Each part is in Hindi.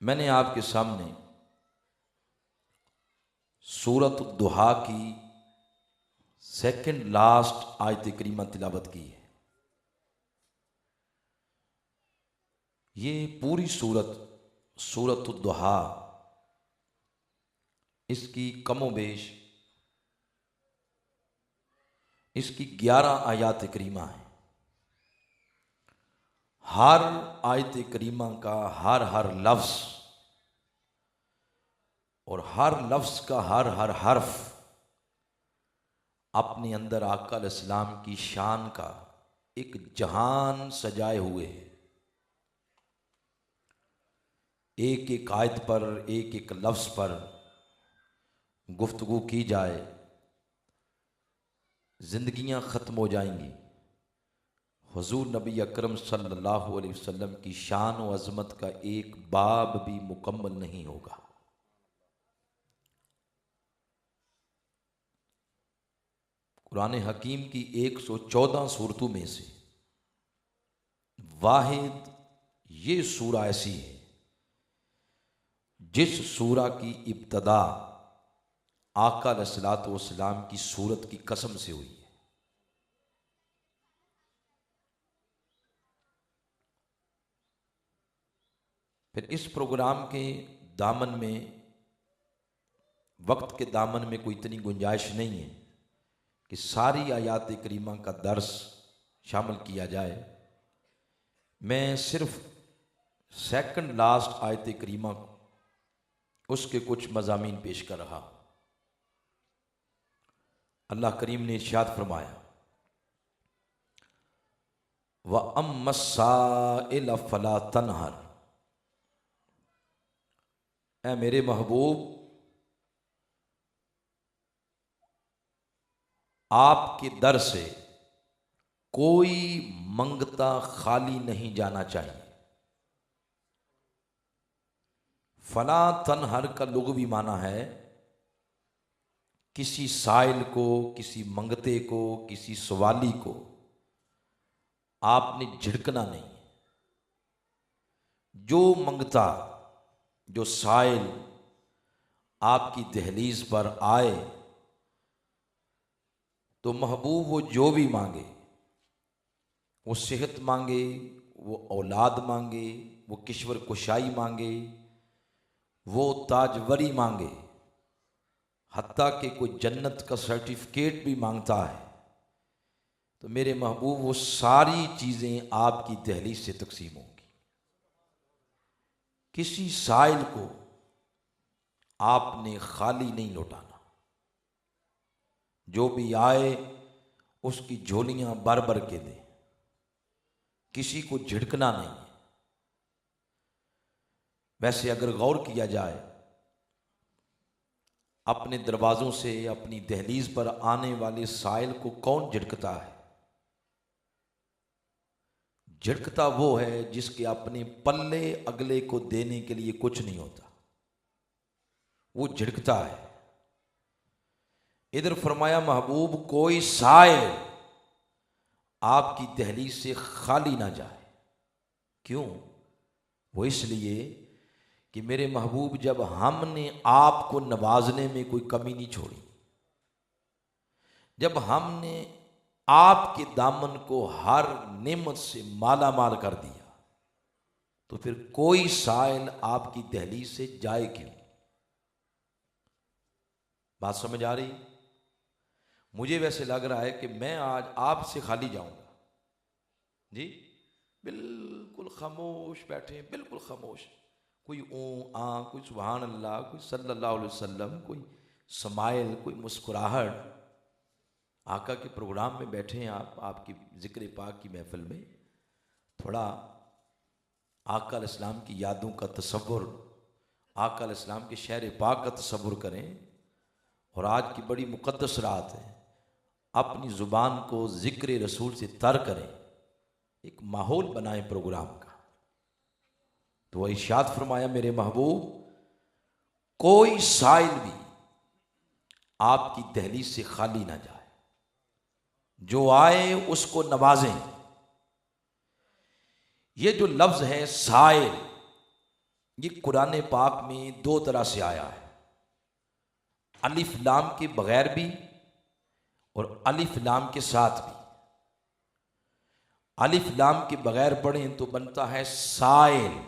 मैंने आपके सामने सूरत दुहा की सेकंड लास्ट आयत करीमा तिलावत की है। ये पूरी सूरत दुहा, इसकी कमोबेश इसकी 11 आयत करीमा है। हर आयत करीमा का हर लफ्ज़ और हर लफ्ज़ का हर हर्फ अपने अंदर आका अलैहिस्सलाम की शान का एक जहान सजाए हुए है। एक एक आयत पर, एक एक लफ्ज़ पर गुफ्तगू की जाए, ज़िंदगियां ख़त्म हो जाएंगी। हुज़ूर नबी अकरम सल्लल्लाहु अलैहि वसल्लम की शान व अज़मत का एक बाब भी मुकम्मल नहीं होगा। कुरान हकीम की 114 सूरतों में से वाहिद ये सूरा ऐसी है जिस सूरा की इब्तदा आका अलैहिस्सलातु वस्सलाम की सूरत की कसम से हुई है। फिर इस प्रोग्राम के दामन में, वक्त के दामन में कोई इतनी गुंजाइश नहीं है कि सारी आयात करीमा का दर्स शामिल किया जाए। मैं सिर्फ सेकंड लास्ट आयत करीमा उसके कुछ मज़ामीन पेश कर रहा हूँ। अल्लाह करीम ने इरशाद फरमाया, व अम्मस्साइल फला तनहर, ऐ मेरे महबूब आपके दर से कोई मंगता खाली नहीं जाना चाहिए। फला तनहर का लुग़वी माना है किसी साइल को, किसी मंगते को, किसी सवाली को आपने झिड़कना नहीं। जो मंगता, जो साइल आपकी दहलीज पर आए तो महबूब वो जो भी मांगे, वो सेहत मांगे, वो औलाद मांगे, वो किश्वर कुशाई मांगे, वो ताजवरी मांगे, हत्ता कि कोई जन्नत का सर्टिफिकेट भी मांगता है, तो मेरे महबूब वो सारी चीज़ें आपकी दहलीज से तकसीम होंगी। किसी साइल को आपने खाली नहीं लौटाना। जो भी आए उसकी झोलियां भर भर के दे, किसी को झिड़कना नहीं। वैसे अगर गौर किया जाए, अपने दरवाज़ों से अपनी दहलीज पर आने वाले साइल को कौन झिड़कता है? झिड़कता वो है जिसके अपने पल्ले अगले को देने के लिए कुछ नहीं होता, वो झिड़कता है। इधर फरमाया महबूब कोई साइल आपकी दहलीज से खाली ना जाए। क्यों? वो इसलिए कि मेरे महबूब जब हमने आपको नवाजने में कोई कमी नहीं छोड़ी, जब हमने आपके दामन को हर नेमत से माला माल कर दिया, तो फिर कोई साइल आपकी दहलीज से जाए क्यों? बात समझ आ रही? मुझे वैसे लग रहा है कि मैं आज आपसे खाली जाऊंगा जी। बिल्कुल खामोश बैठे, बिल्कुल खामोश, कोई ऊ आ, कोई सुभान अल्लाह, कोई सल्लल्लाहु अलैहि वसल्लम, कोई स्माइल, कोई मुस्कुराहट। आका के प्रोग्राम में बैठे हैं आप, आपकी ज़िक्र पाक की महफिल में, थोड़ा आका अलैहिस्सलाम की यादों का तसव्वुर, आका अलैहिस्सलाम के शहर पाक का तसव्वुर करें। और आज की बड़ी मुक़द्दस रात है, अपनी ज़ुबान को ज़िक्र रसूल से तर करें, एक माहौल बनाएं प्रोग्राम का। तो वह इरशाद फरमाया मेरे महबूब कोई साइल भी आपकी दहलीज से खाली ना जाए, जो आए उसको नवाजें। ये जो लफ्ज़ है साइल, ये कुरान पाक में दो तरह से आया है, अलिफ लाम के बगैर भी और अलिफ लाम के साथ भी। अलिफ लाम के बगैर पढ़ें तो बनता है साइल,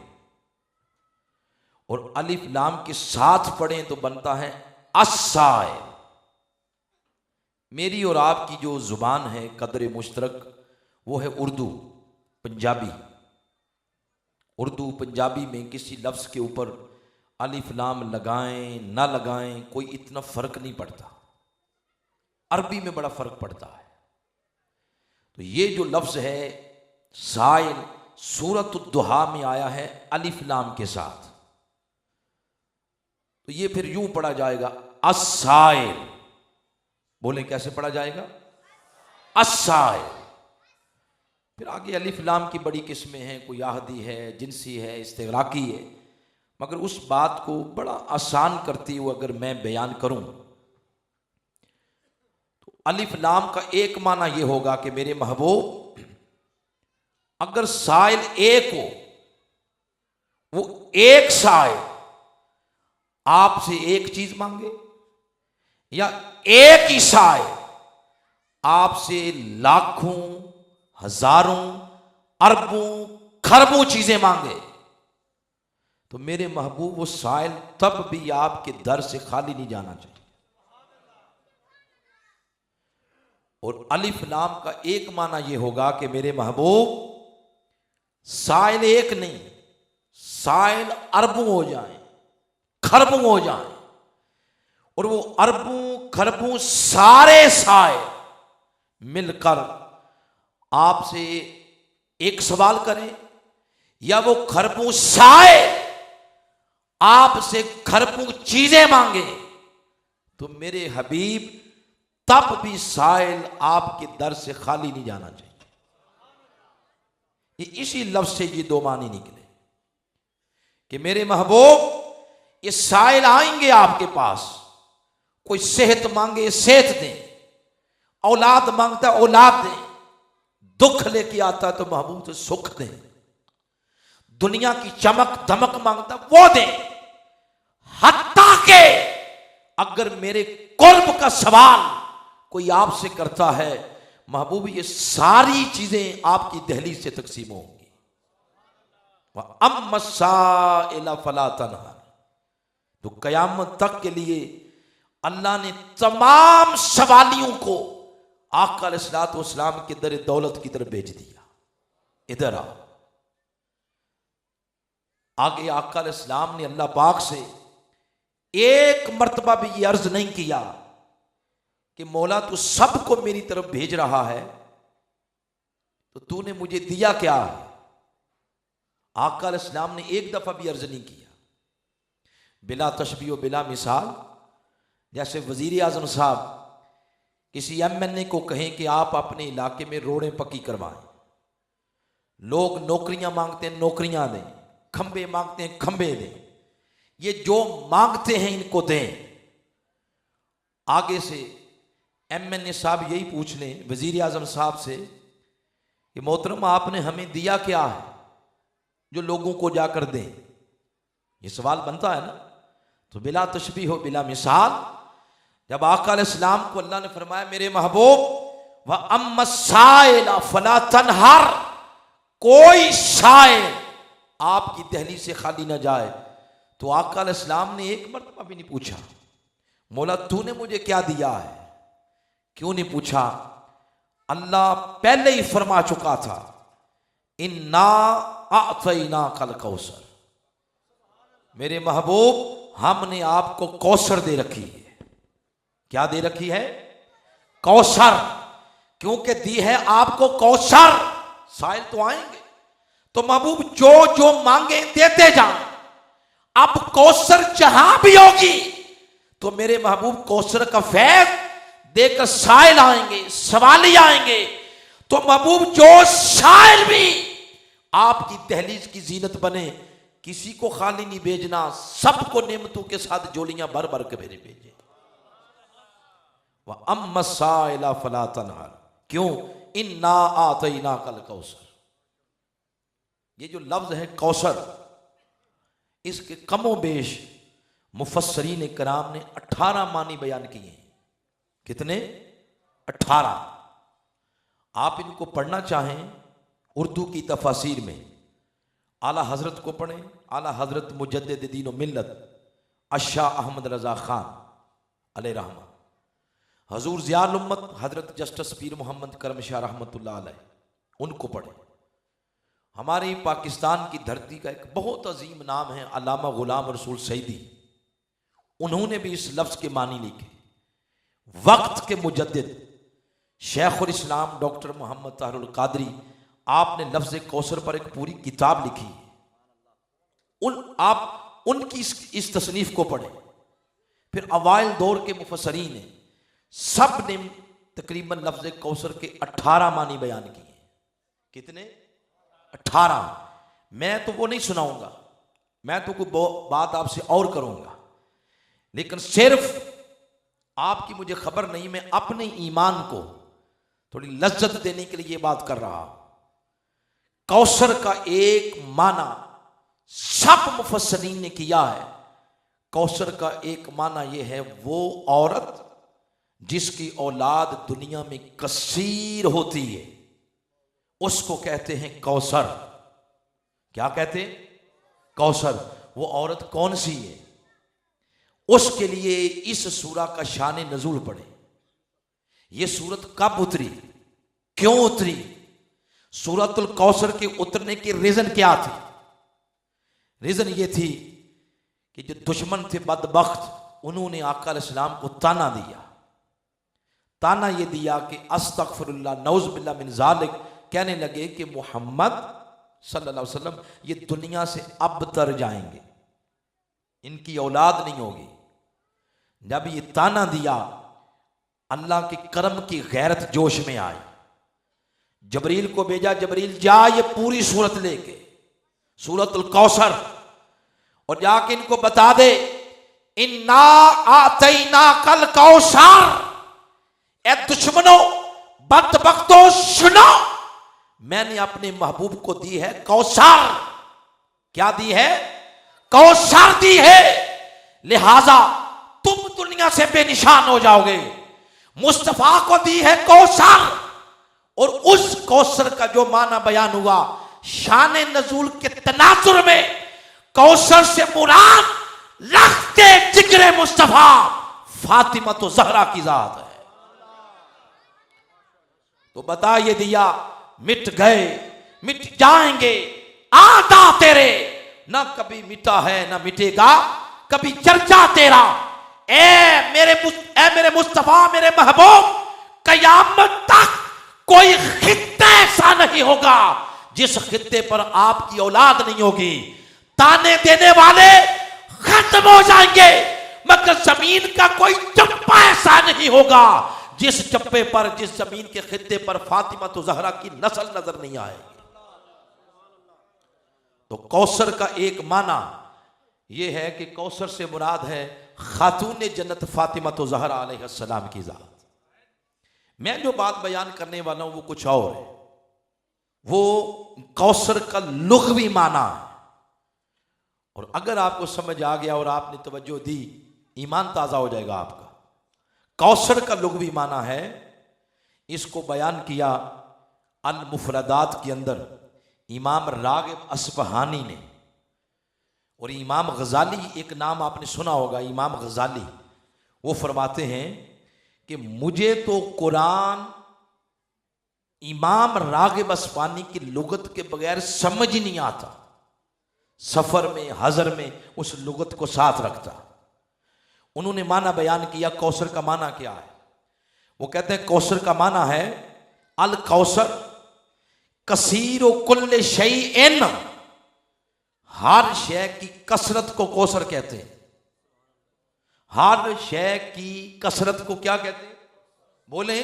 और अलिफ लाम के साथ पढ़ें तो बनता है अस्साइल। मेरी और आपकी जो जुबान है कदर मुश्तरक वो है उर्दू पंजाबी। उर्दू पंजाबी में किसी लफ्ज़ के ऊपर अलिफ लाम लगाएं ना लगाएं कोई इतना फ़र्क नहीं पड़ता, अरबी में बड़ा फ़र्क पड़ता है। तो ये जो लफ्ज़ है साइल, सूरत दुहा में आया है अलिफ लाम के साथ, तो ये फिर यूं पढ़ा जाएगा अस्साइल। बोले कैसे पढ़ा जाएगा? अस्साइल। फिर आगे अलिफ लाम की बड़ी किस्में हैं, कोई आहदी है, जिनसी है, इस्तिग़राक़ी है, मगर उस बात को बड़ा आसान करती हुए अगर मैं बयान करूं तो अलिफ लाम का एक माना यह होगा कि मेरे महबूब अगर साइल एक हो, वो एक साइल आपसे एक चीज मांगे, या एक ही साइल आपसे लाखों, हजारों, अरबों, खरबों चीजें मांगे, तो मेरे महबूब वो साइल तब भी आपके दर से खाली नहीं जाना चाहिए। और अलिफ लाम का एक माना यह होगा कि मेरे महबूब साइल एक नहीं, साइल अरबों हो जाएं, खरबों हो जाएं, और वो अरबों खरबों सारे साइल मिलकर आपसे एक सवाल करें, या वो खरबों साइल आपसे खरबों चीजें मांगे, तो मेरे हबीब तब भी साइल आपके दर से खाली नहीं जाना चाहिए। ये इसी लफ्ज से ये दो मानी निकले कि मेरे महबूब ये साइल आएंगे आपके पास, कोई सेहत मांगे सेहत दें, औलाद मांगता औलाद दें, दुख लेके आता तो महबूब तो सुख दें, दुनिया की चमक धमक मांगता वो दें, हत्ता के अगर मेरे कुर्ब का सवाल कोई आपसे करता है महबूब ये सारी चीजें आपकी दहलीज से तकसीम होंगी। अम्मा साइला फला तनहर, तो कयामत तक के लिए अल्लाह ने तमाम सवालियों को आका अलैहिस्सलातु वस्सलाम के दर दौलत की तरफ भेज दिया, इधर आओ। आगे आका अलैहिस्सलाम ने अल्लाह पाक से एक मर्तबा भी ये अर्ज नहीं किया कि मौला तू सबको मेरी तरफ भेज रहा है तो तूने मुझे दिया क्या है। आका अलैहिस्सलाम ने एक दफा भी अर्ज नहीं किया, बिला तशबीह बिला मिसाल। जैसे वजीर आजम साहब किसी MNA को कहें कि आप अपने इलाके में रोडें पक्की करवाएं, लोग नौकरियां मांगते हैं नौकरियां दें, खंबे मांगते हैं खंबे दें, ये जो मांगते हैं इनको दें। आगे से MNA साहब यही पूछ लें वजीर आजम साहब से कि मोहतरम आपने हमें दिया क्या है जो लोगों को जाकर दें, ये सवाल बनता है ना। तो बिला तशबीह हो बिला मिसाल, जब आका अलैहिस्सलाम को अल्लाह ने फरमाया मेरे महबूब व अम्मा साइला फला तनहर, कोई साइल आपकी दहलीज से खाली ना जाए, तो आका अलैहिस्सलाम ने एक मर्तबा भी नहीं पूछा मौला तूने मुझे क्या दिया है। क्यों नहीं पूछा? अल्लाह पहले ही फरमा चुका था इन्ना आतैना कल कौसर, मेरे महबूब हमने आपको कौसर दे रखी है। क्या दे रखी है? कौसर। क्योंकि दी है आपको कौसर, साइल तो आएंगे, तो महबूब जो जो मांगे देते जाएं। अब कौसर जहां भी होगी तो मेरे महबूब कौसर का फैज देकर साइल आएंगे, सवाली आएंगे, तो महबूब जो साइल भी आपकी दहलीज की जीनत बने, किसी को खाली नहीं भेजना, सबको नेमतों के साथ जोलियां भर भर के मेरे भेजे। वह अम्मा साइला फला तनहर, क्यों? इन्ना आतैना कल कौसर। ये जो लफ्ज है कौसर, इसके कमो बेश मुफस्सरीन कराम ने 18 मानी बयान किए हैं। कितने? 18। आप इनको पढ़ना चाहें उर्दू की तफासीर में, आला हजरत को पढ़ें। आला हजरत मुजद्दिद दीन व मिल्लत अशाह अहमद रजा खान अलैहि रहमा, हजूर ज़ियाउल उम्मत हजरत जस्टिस पीर मोहम्मद करम शाह रहमतुल्लाह अलैह, उनको पढ़ें। हमारी पाकिस्तान की धरती का एक बहुत अजीम नाम है अल्लामा गुलाम रसूल सईदी, उन्होंने भी इस लफ्ज़ के मानी लिखे। वक्त के मुजद्दिद शेखुल इस्लाम डॉक्टर मोहम्मद ताहिरुल कादरी, आपने लफ्ज़ कौसर पर एक पूरी किताब लिखी है। आप उनकी इस तसनीफ को पढ़ें। फिर अवाइल दौर के मुफस्सरीन ने सब ने तकरीबन लफ्ज़ कौसर के 18 मानी बयान किए। कितने? 18। मैं तो वो नहीं सुनाऊंगा, मैं तो कोई बात आपसे और करूंगा, लेकिन सिर्फ आपकी मुझे खबर नहीं, मैं अपने ईमान को थोड़ी लज्जत देने के लिए ये बात कर रहा हूं। कौसर का एक माना सब मुफस्सरीन ने किया है। कौसर का एक माना यह है, वो औरत जिसकी औलाद दुनिया में कसीर होती है, उसको कहते हैं कौसर। क्या कहते हैं? कौसर। वो औरत कौन सी है? उसके लिए इस सूरा का शान नजूल पढ़े। ये सूरत कब उतरी, क्यों उतरी, सूरतुल कौसर के उतरने की रीजन क्या थी? रीजन ये थी कि जो दुश्मन थे बदबख्त, उन्होंने आका अलैहिस्सलाम को ताना दिया। ताना ये दिया कि अस्तगफिरुल्लाह नऊज़ बिल्लाह मिन ज़ालिक, कहने लगे कि मोहम्मद सल्लल्लाहु अलैहि वसल्लम ये दुनिया से अबतर जाएंगे, इनकी औलाद नहीं होगी। जब ये ताना दिया, अल्लाह के करम की गैरत जोश में आई, जबरील को भेजा, जबरील जा ये पूरी सूरत लेके सूरतुल कौसर, और जाके इनको बता दे इन्ना आतैना कल कौसर। ए दुश्मनों, बदबख्तों, सुनो, मैंने अपने महबूब को दी है कौसर। क्या दी है? कौसर दी है, लिहाजा तुम दुनिया से बेनिशान हो जाओगे। मुस्तफा को दी है कौसर, और उस कौसर का जो माना बयान हुआ शान नजूल के तनाजुर में, कौसर से मुराद लखते जिक्र मुस्तफा फातिमा तो जहरा की जात है। तो बता ये दिया, मिट गए, मिट जाएंगे आदा तेरे, ना कभी मिटा है ना मिटेगा कभी चर्चा तेरा। ए मेरे मुस्तफा, मेरे महबूब, कयामत तक कोई खित्ता ऐसा नहीं होगा जिस खित्ते पर आपकी औलाद नहीं होगी। ताने देने वाले खत्म हो जाएंगे, मगर जमीन का कोई चप्पा ऐसा नहीं होगा जिस चप्पे पर, जिस जमीन के खित्ते पर फातिमा तो जहरा की नस्ल नजर नहीं आएगी। तो कौसर का एक माना यह है कि कौसर से मुराद है खातून जन्नत फातिमा तो जहरा अलैहिस्सलाम की जात। मैं जो बात बयान करने वाला हूं वो कुछ और है। वो कौसर का लुग़वी माना है, और अगर आपको समझ आ गया और आपने तवज्जो दी, ईमान ताज़ा हो जाएगा आपका। कौसर का लुग़वी माना है, इसको बयान किया अल मुफरदात के अंदर इमाम रागिब अस्फहानी ने, और इमाम गजाली, एक नाम आपने सुना होगा इमाम गजाली, वो फरमाते हैं कि मुझे तो कुरान इमाम रागिब अस्फहानी की लुगत के बगैर समझ ही नहीं आता। सफर में, हजर में उस लुगत को साथ रखता। उन्होंने माना बयान किया कौसर का माना क्या है। वो कहते हैं कौसर का माना है अल कौसर कसीर कुल्ले शैइन, हर शय की कसरत को कौसर कहते हैं। हर शय की कसरत को क्या कहते हैं? बोले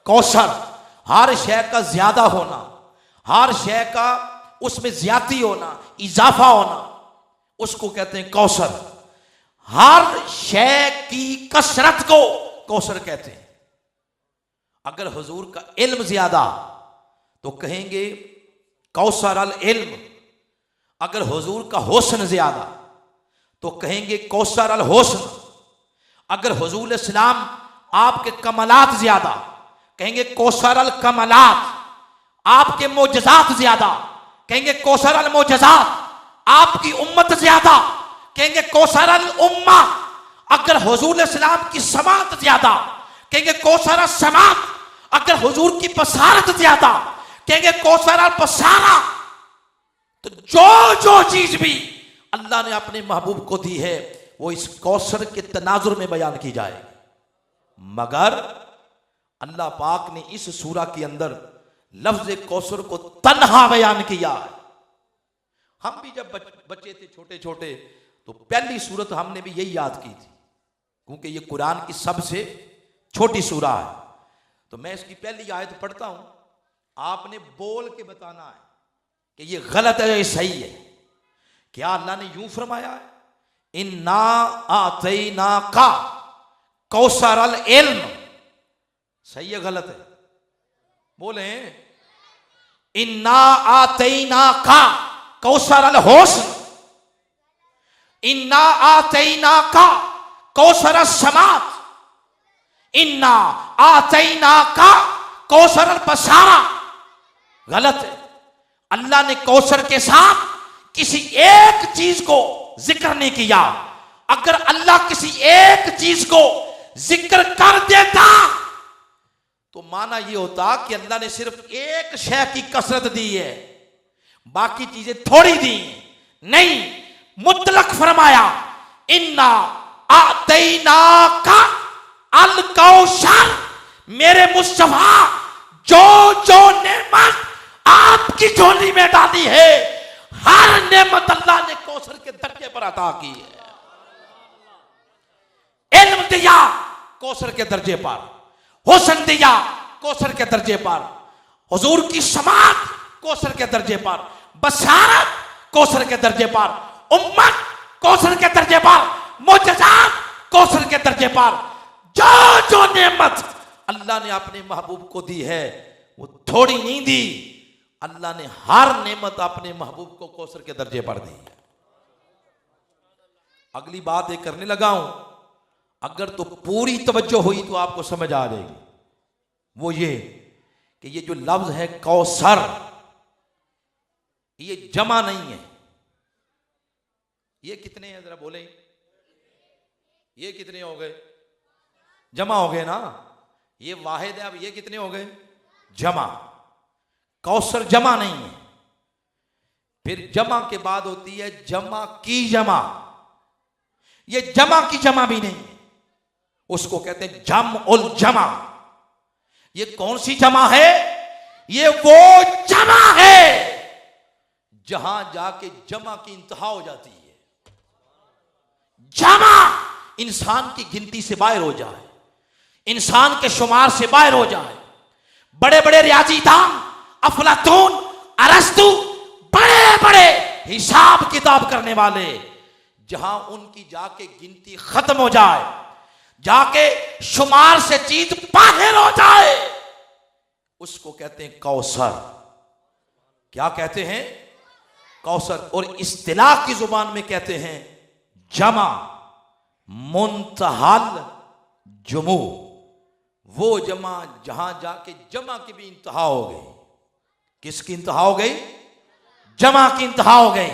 कौसर। हर शय का ज्यादा होना, हर शय का उसमें ज्यादती होना, इजाफा होना, उसको कहते हैं कौसर। हर शय की कसरत को कौसर कहते हैं। अगर हुजूर का इल्म ज्यादा तो कहेंगे कौसर अल इल्म, अगर हुजूर का हुस्न ज्यादा तो कहेंगे कौसर अल हुस्न। अगर हुजूर इस्लाम आपके कमलात ज्यादा कहेंगे कौसर अल कमलात। आपके मोजज़ात ज्यादा कहेंगे कौसर अल मोजज़ात। आपकी उम्मत ज्यादा कहेंगे कौसर अल उम्मा। अगर हुजूर इस्लाम की समात ज्यादा कहेंगे कौसर अल समात। अगर हुजूर की बसारत ज्यादा कहेंगे कौसर अल बसारा। तो जो जो चीज भी अल्लाह ने अपने महबूब को दी है वो इस कौसर के तनाजुर में बयान की जाएगी। मगर अल्लाह पाक ने इस सूरा के अंदर लफ्ज कौसर को तन्हा बयान किया है। हम भी जब बच्चे थे छोटे छोटे तो पहली सूरत हमने भी यही याद की थी, क्योंकि ये कुरान की सबसे छोटी सूरा है। तो मैं इसकी पहली आयत पढ़ता हूं, आपने बोल के बताना है कि ये गलत है या सही है। क्या अल्लाह ने यूं फरमाया है, इन्ना आतैना का कौसर अल इल्म, सही है गलत है? बोले इन्ना आतैना का कौसर अल हुस्न, इन्ना आतैना का कौसर अल समात, इन्ना आतैना का कौसर अल बसारा। गलत है। अल्लाह ने कौसर के साथ किसी एक चीज को जिक्र नहीं किया। अगर अल्लाह किसी एक चीज को जिक्र कर देता तो माना यह होता कि अल्लाह ने सिर्फ एक शय की कसरत दी है, बाकी चीजें थोड़ी दी। नहीं, मुतलक फरमाया इन्ना आतैना का अल कौसर। मेरे मुस्तफा जो जो नेमत आपकी झोली में डाली है, हर नेमत अल्लाह ने कौसर के दर्जे पर अता की है। इल्म दिया कौसर के दर्जे पर, हुस्न दिया कौसर के दर्जे पर, हुजूर की समात कौसर के दर्जे पर, बशारत कौसर के दर्जे पर, उम्मत कौसर के दर्जे पर, मोजज़ात कौसर के दर्जे पर। जो जो नेमत अल्लाह ने अपने महबूब को दी है वो थोड़ी नहीं दी। अल्लाह ने हर नेमत अपने महबूब को कौसर के दर्जे पर दी। अगली बात एक करने लगा हूं, अगर तो पूरी तवज्जो हुई तो आपको समझ आ जाएगी। वो ये कि ये जो लफ्ज है कौसर, ये जमा नहीं है। ये कितने हैं जरा बोले, ये कितने हो गए? जमा हो गए ना। ये वाहिद है, अब ये कितने हो गए? जमा। कौसर जमा नहीं है। फिर जमा के बाद होती है जमा की जमा। ये जमा की जमा भी नहीं है, उसको कहते हैं जम उल जमा। ये कौन सी जमा है? ये वो जमा है जहां जाके जमा की इंतहा हो जाती है। जमा इंसान की गिनती से बाहर हो जाए, इंसान के शुमार से बाहर हो जाए। बड़े बड़े रियाजीदान अफलातून, अरस्तु, बड़े बड़े हिसाब किताब करने वाले, जहां उनकी जाके गिनती खत्म हो जाए, जाके शुमार से चीज बाहर हो जाए, उसको कहते हैं कौसर। क्या कहते हैं? कौसर। और इस्तिलाह की जुबान में कहते हैं जमा मुंतहल जुमू। वो जमा जहां जाके जमा की भी इंतहा हो गई। किसकी इंतहा हो गई? जमा की इंतहा हो गई।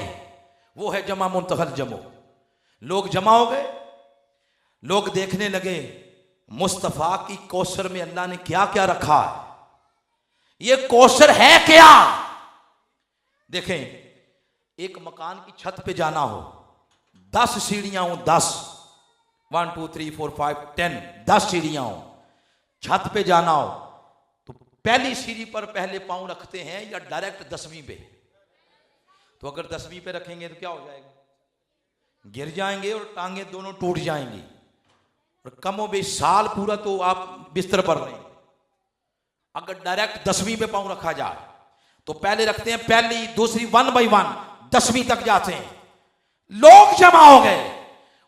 वो है जमा मुंतहल जमू। लोग जमा हो गए, लोग देखने लगे मुस्तफा की कौसर में अल्लाह ने क्या क्या रखा है, ये कौसर है क्या। देखें, एक मकान की छत पे जाना हो, 10 सीढ़ियां हो, 10, 1 2 3 4 5 10, 10 सीढ़ियां हो, छत पे जाना हो तो पहली सीढ़ी पर पहले पांव रखते हैं या डायरेक्ट 10वीं पे? तो अगर 10वीं पे रखेंगे तो क्या हो जाएगा? गिर जाएंगे और टांगे दोनों टूट जाएंगी, और कमो बेश साल पूरा तो आप बिस्तर पर रहेंगे। अगर डायरेक्ट 10वीं पे पांव रखा जाए तो पहले रखते हैं पहली, दूसरी, 1 बाई 1, 10वीं तक जाते हैं। लोग जमा हो गए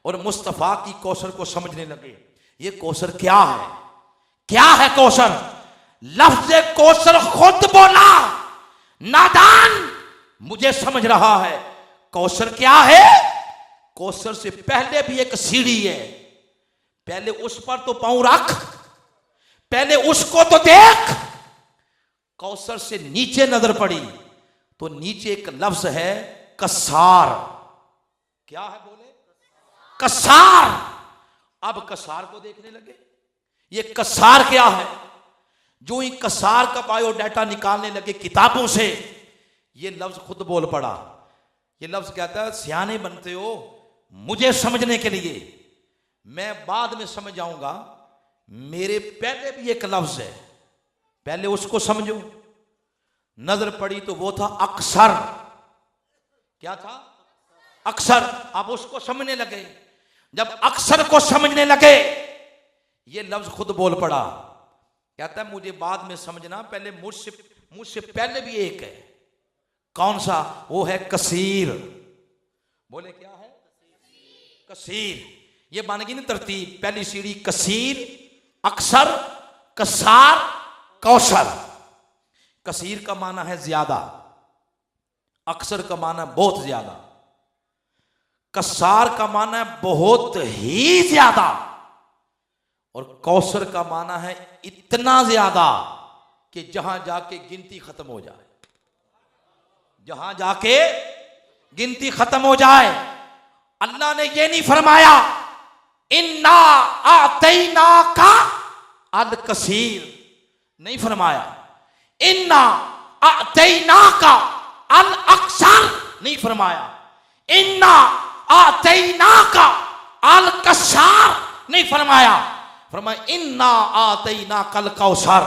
और मुस्तफा की कौसर को समझने लगे। ये कौसर क्या है? क्या है कौसर? लफ्ज कौसर खुद बोला, नादान मुझे समझ रहा है, कौसर क्या है? कौसर से पहले भी एक सीढ़ी है, पहले उस पर तो पांव रख, पहले उसको तो देख। कौसर से नीचे नजर पड़ी तो नीचे एक लफ्ज है कसार। क्या है बोले? कसार। अब कसार को देखने लगे, ये कसार क्या है? जो ही कसार का बायोडाटा निकालने लगे किताबों से, ये लफ्ज खुद बोल पड़ा। ये लफ्ज कहता है सियाने बनते हो मुझे समझने के लिए, मैं बाद में समझ जाऊंगा, मेरे पहले भी एक लफ्ज है, पहले उसको समझो। नजर पड़ी तो वो था अक्सर। क्या था? अक्सर। अब उसको समझने लगे, जब अक्सर को समझने लगे ये लफ्ज खुद बोल पड़ा। कहता है मुझे बाद में समझना, पहले मुझसे पहले भी एक है। कौन सा? वो है कसीर। बोले क्या है? कसीर। ये बन गई ना तरतीब, पहली सीढ़ी कसीर, अक्सर, कसार, कौसर। कसीर का माना है ज्यादा, अक्सर का माना बहुत ज्यादा, कसार का माना है बहुत ही ज्यादा, और कौसर का माना है इतना ज्यादा कि जहां जाके गिनती खत्म हो जाए, जहां जाके गिनती खत्म हो जाए। अल्लाह ने ये नहीं फरमाया इन्ना आतैना का अल कसीर, नहीं फरमाया इन्ना आतैना का अल अक्सर, नहीं फरमाया इन्ना आतैना का अल कसार, नहीं फरमाया। फरमाया इन्ना आतैना कल कौसर।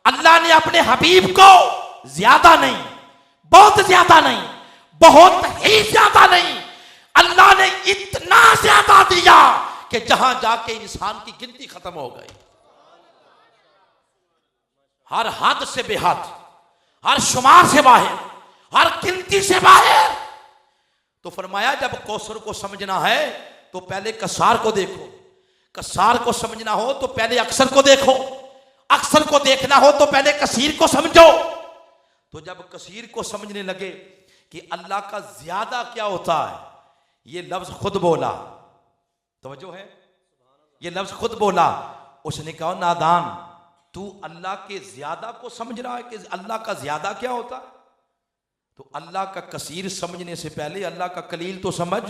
अल्लाह ने अपने हबीब को ज्यादा नहीं, बहुत ज्यादा नहीं, बहुत ही ज्यादा नहीं, अल्लाह ने इतना ज्यादा दिया कि जहां जाके इंसान की गिनती खत्म हो गई। हर हद से बेहद, हर शुमार से बाहर, हर गिनती से बाहर। तो फरमाया जब कौसर को समझना है तो पहले कसार को देखो, कसार को समझना हो तो पहले अक्सर को देखो, अक्सर को देखना हो तो पहले कसीर को समझो। तो जब कसीर को समझने लगे कि अल्लाह का ज्यादा क्या होता है, ये लफ्ज खुद बोला। तवज्जो है? ये लफ्ज खुद बोला। उसने कहा नादान, तू अल्लाह के ज्यादा को समझ रहा है कि अल्लाह का ज्यादा क्या होता है? तो अल्लाह का कसीर समझने से पहले अल्लाह का कलील तो समझ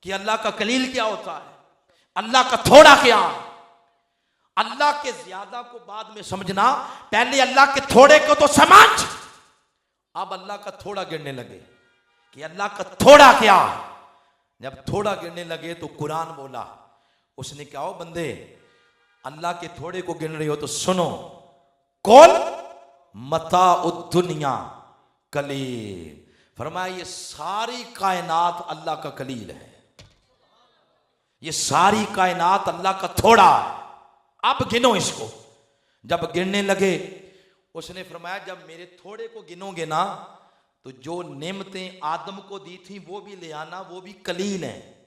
कि अल्लाह का कलील क्या होता है, अल्लाह का थोड़ा क्या। अल्लाह के ज्यादा को बाद में समझना, पहले अल्लाह के थोड़े को तो समझ। अब अल्लाह का थोड़ा गिनने लगे कि अल्लाह का थोड़ा क्या। जब थोड़ा गिनने लगे तो कुरान बोला, उसने कहा ओ बंदे, अल्लाह के थोड़े को गिन रहे हो तो सुनो, कौल मता दुनिया कलील। फरमाया ये सारी कायनात अल्लाह का कलील है, ये सारी कायनात अल्लाह का थोड़ा है, अब गिनो इसको। जब गिनने लगे उसने फरमाया जब मेरे थोड़े को गिनोगे ना तो जो नेमतें आदम को दी थी वो भी ले आना, वो भी कलील है।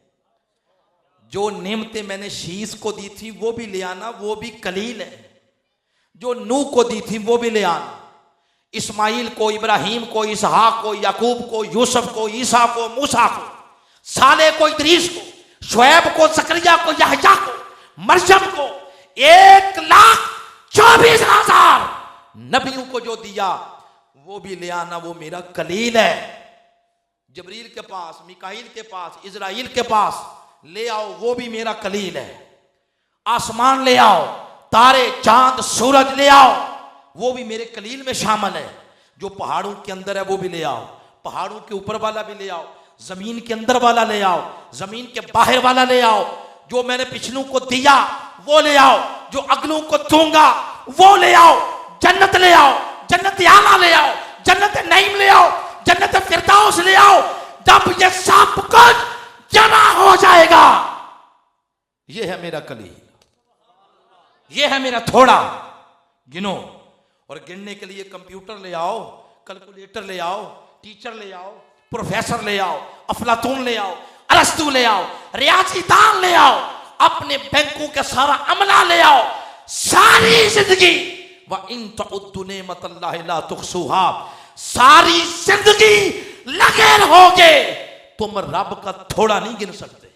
जो नेमतें मैंने शीश को दी थी वो भी ले आना, वो भी कलील है। जो नूह को दी थी वो भी ले आना, इस्माइल को, इब्राहिम को, इसहाक को, याकूब को, यूसुफ को, ईसा को, मूसा को, साले को, इदरीस को, शुएब को, जकरिया को, यहया को, मरयम को, 1,24,000 नबियों को जो दिया वो भी ले आना, वो मेरा कलील है। जबरील के पास, मिकाईल के पास, इजराइल के पास ले आओ, वो भी मेरा कलील है। आसमान ले आओ, तारे, चांद, सूरज ले आओ, वो भी मेरे कलील में शामिल है। जो पहाड़ों के अंदर है वो भी ले आओ, पहाड़ों के ऊपर वाला भी ले आओ, जमीन के अंदर वाला ले आओ, जमीन के बाहर वाला ले आओ। जो मैंने पिछलों को दिया वो ले आओ, जो अगलों को दूंगा वो ले आओ। जन्नत ले आओ, जन्नत आला ले आओ, जन्नत नईम ले आओ, जन्नत फिरदौस ले आओ। जब ये सब कुछ जमा हो जाएगा, ये है मेरा कलील, ये है मेरा थोड़ा। गिनो। और गिनने के लिए कंप्यूटर ले आओ, कैलकुलेटर ले आओ, टीचर ले आओ, प्रोफेसर ले आओ, अफलातून ले आओ, अरस्तू ले आओ, रियाजीदान ले आओ, अपने बैंकों का सारा अमला ले आओ, सारी जिंदगी व इन तउद्दु नेमतल्लाहि ला तुहसूहा, सारी जिंदगी लगे रहोगे तुम रब का थोड़ा नहीं गिन सकते,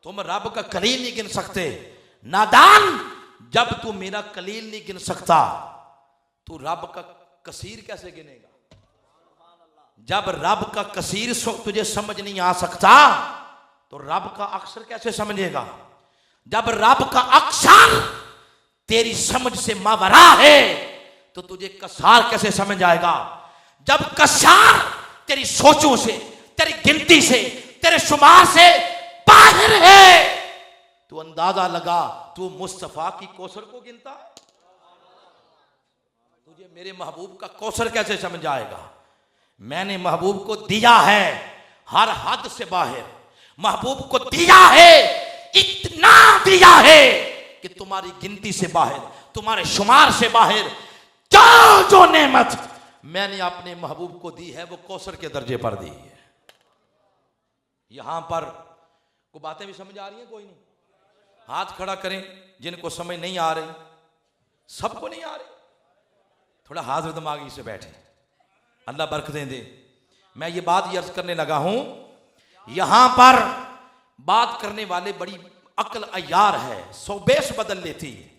तुम रब का कलील नहीं गिन सकते। नादान, जब तू मेरा कलील नहीं गिन सकता तू रब का कसीर कैसे गिनेगा? जब रब का कसीर तुझे समझ नहीं आ सकता तो रब का अक्सर कैसे समझेगा? जब रब का अक्सर तेरी समझ से मावरा है तो तुझे कसार कैसे समझ आएगा? जब कसार तेरी सोचों से, तेरी गिनती से, तेरे शुमार से बाहर है तो अंदाजा लगा तू मुस्तफा की कौसर को गिनता है। तुझे मेरे महबूब का कौसर कैसे समझ आएगा? मैंने महबूब को दिया है हर हद से बाहर, महबूब को दिया है, इतना दिया है कि तुम्हारी गिनती से बाहर, तुम्हारे शुमार से बाहर जो जो नेमत मैंने अपने महबूब को दी है वो कौसर के दर्जे पर दी है। यहां पर को बातें भी समझ आ रही हैं? कोई नहीं? हाथ खड़ा करें जिनको समझ नहीं आ रही। सबको नहीं आ रही? थोड़ा हाजिर दिमागी से बैठे, अल्लाह बरकतें दे। मैं ये बात अर्ज करने लगा हूं, यहां पर बात करने वाले बड़ी अक्ल अयार है, सौ बेस बदल लेती है।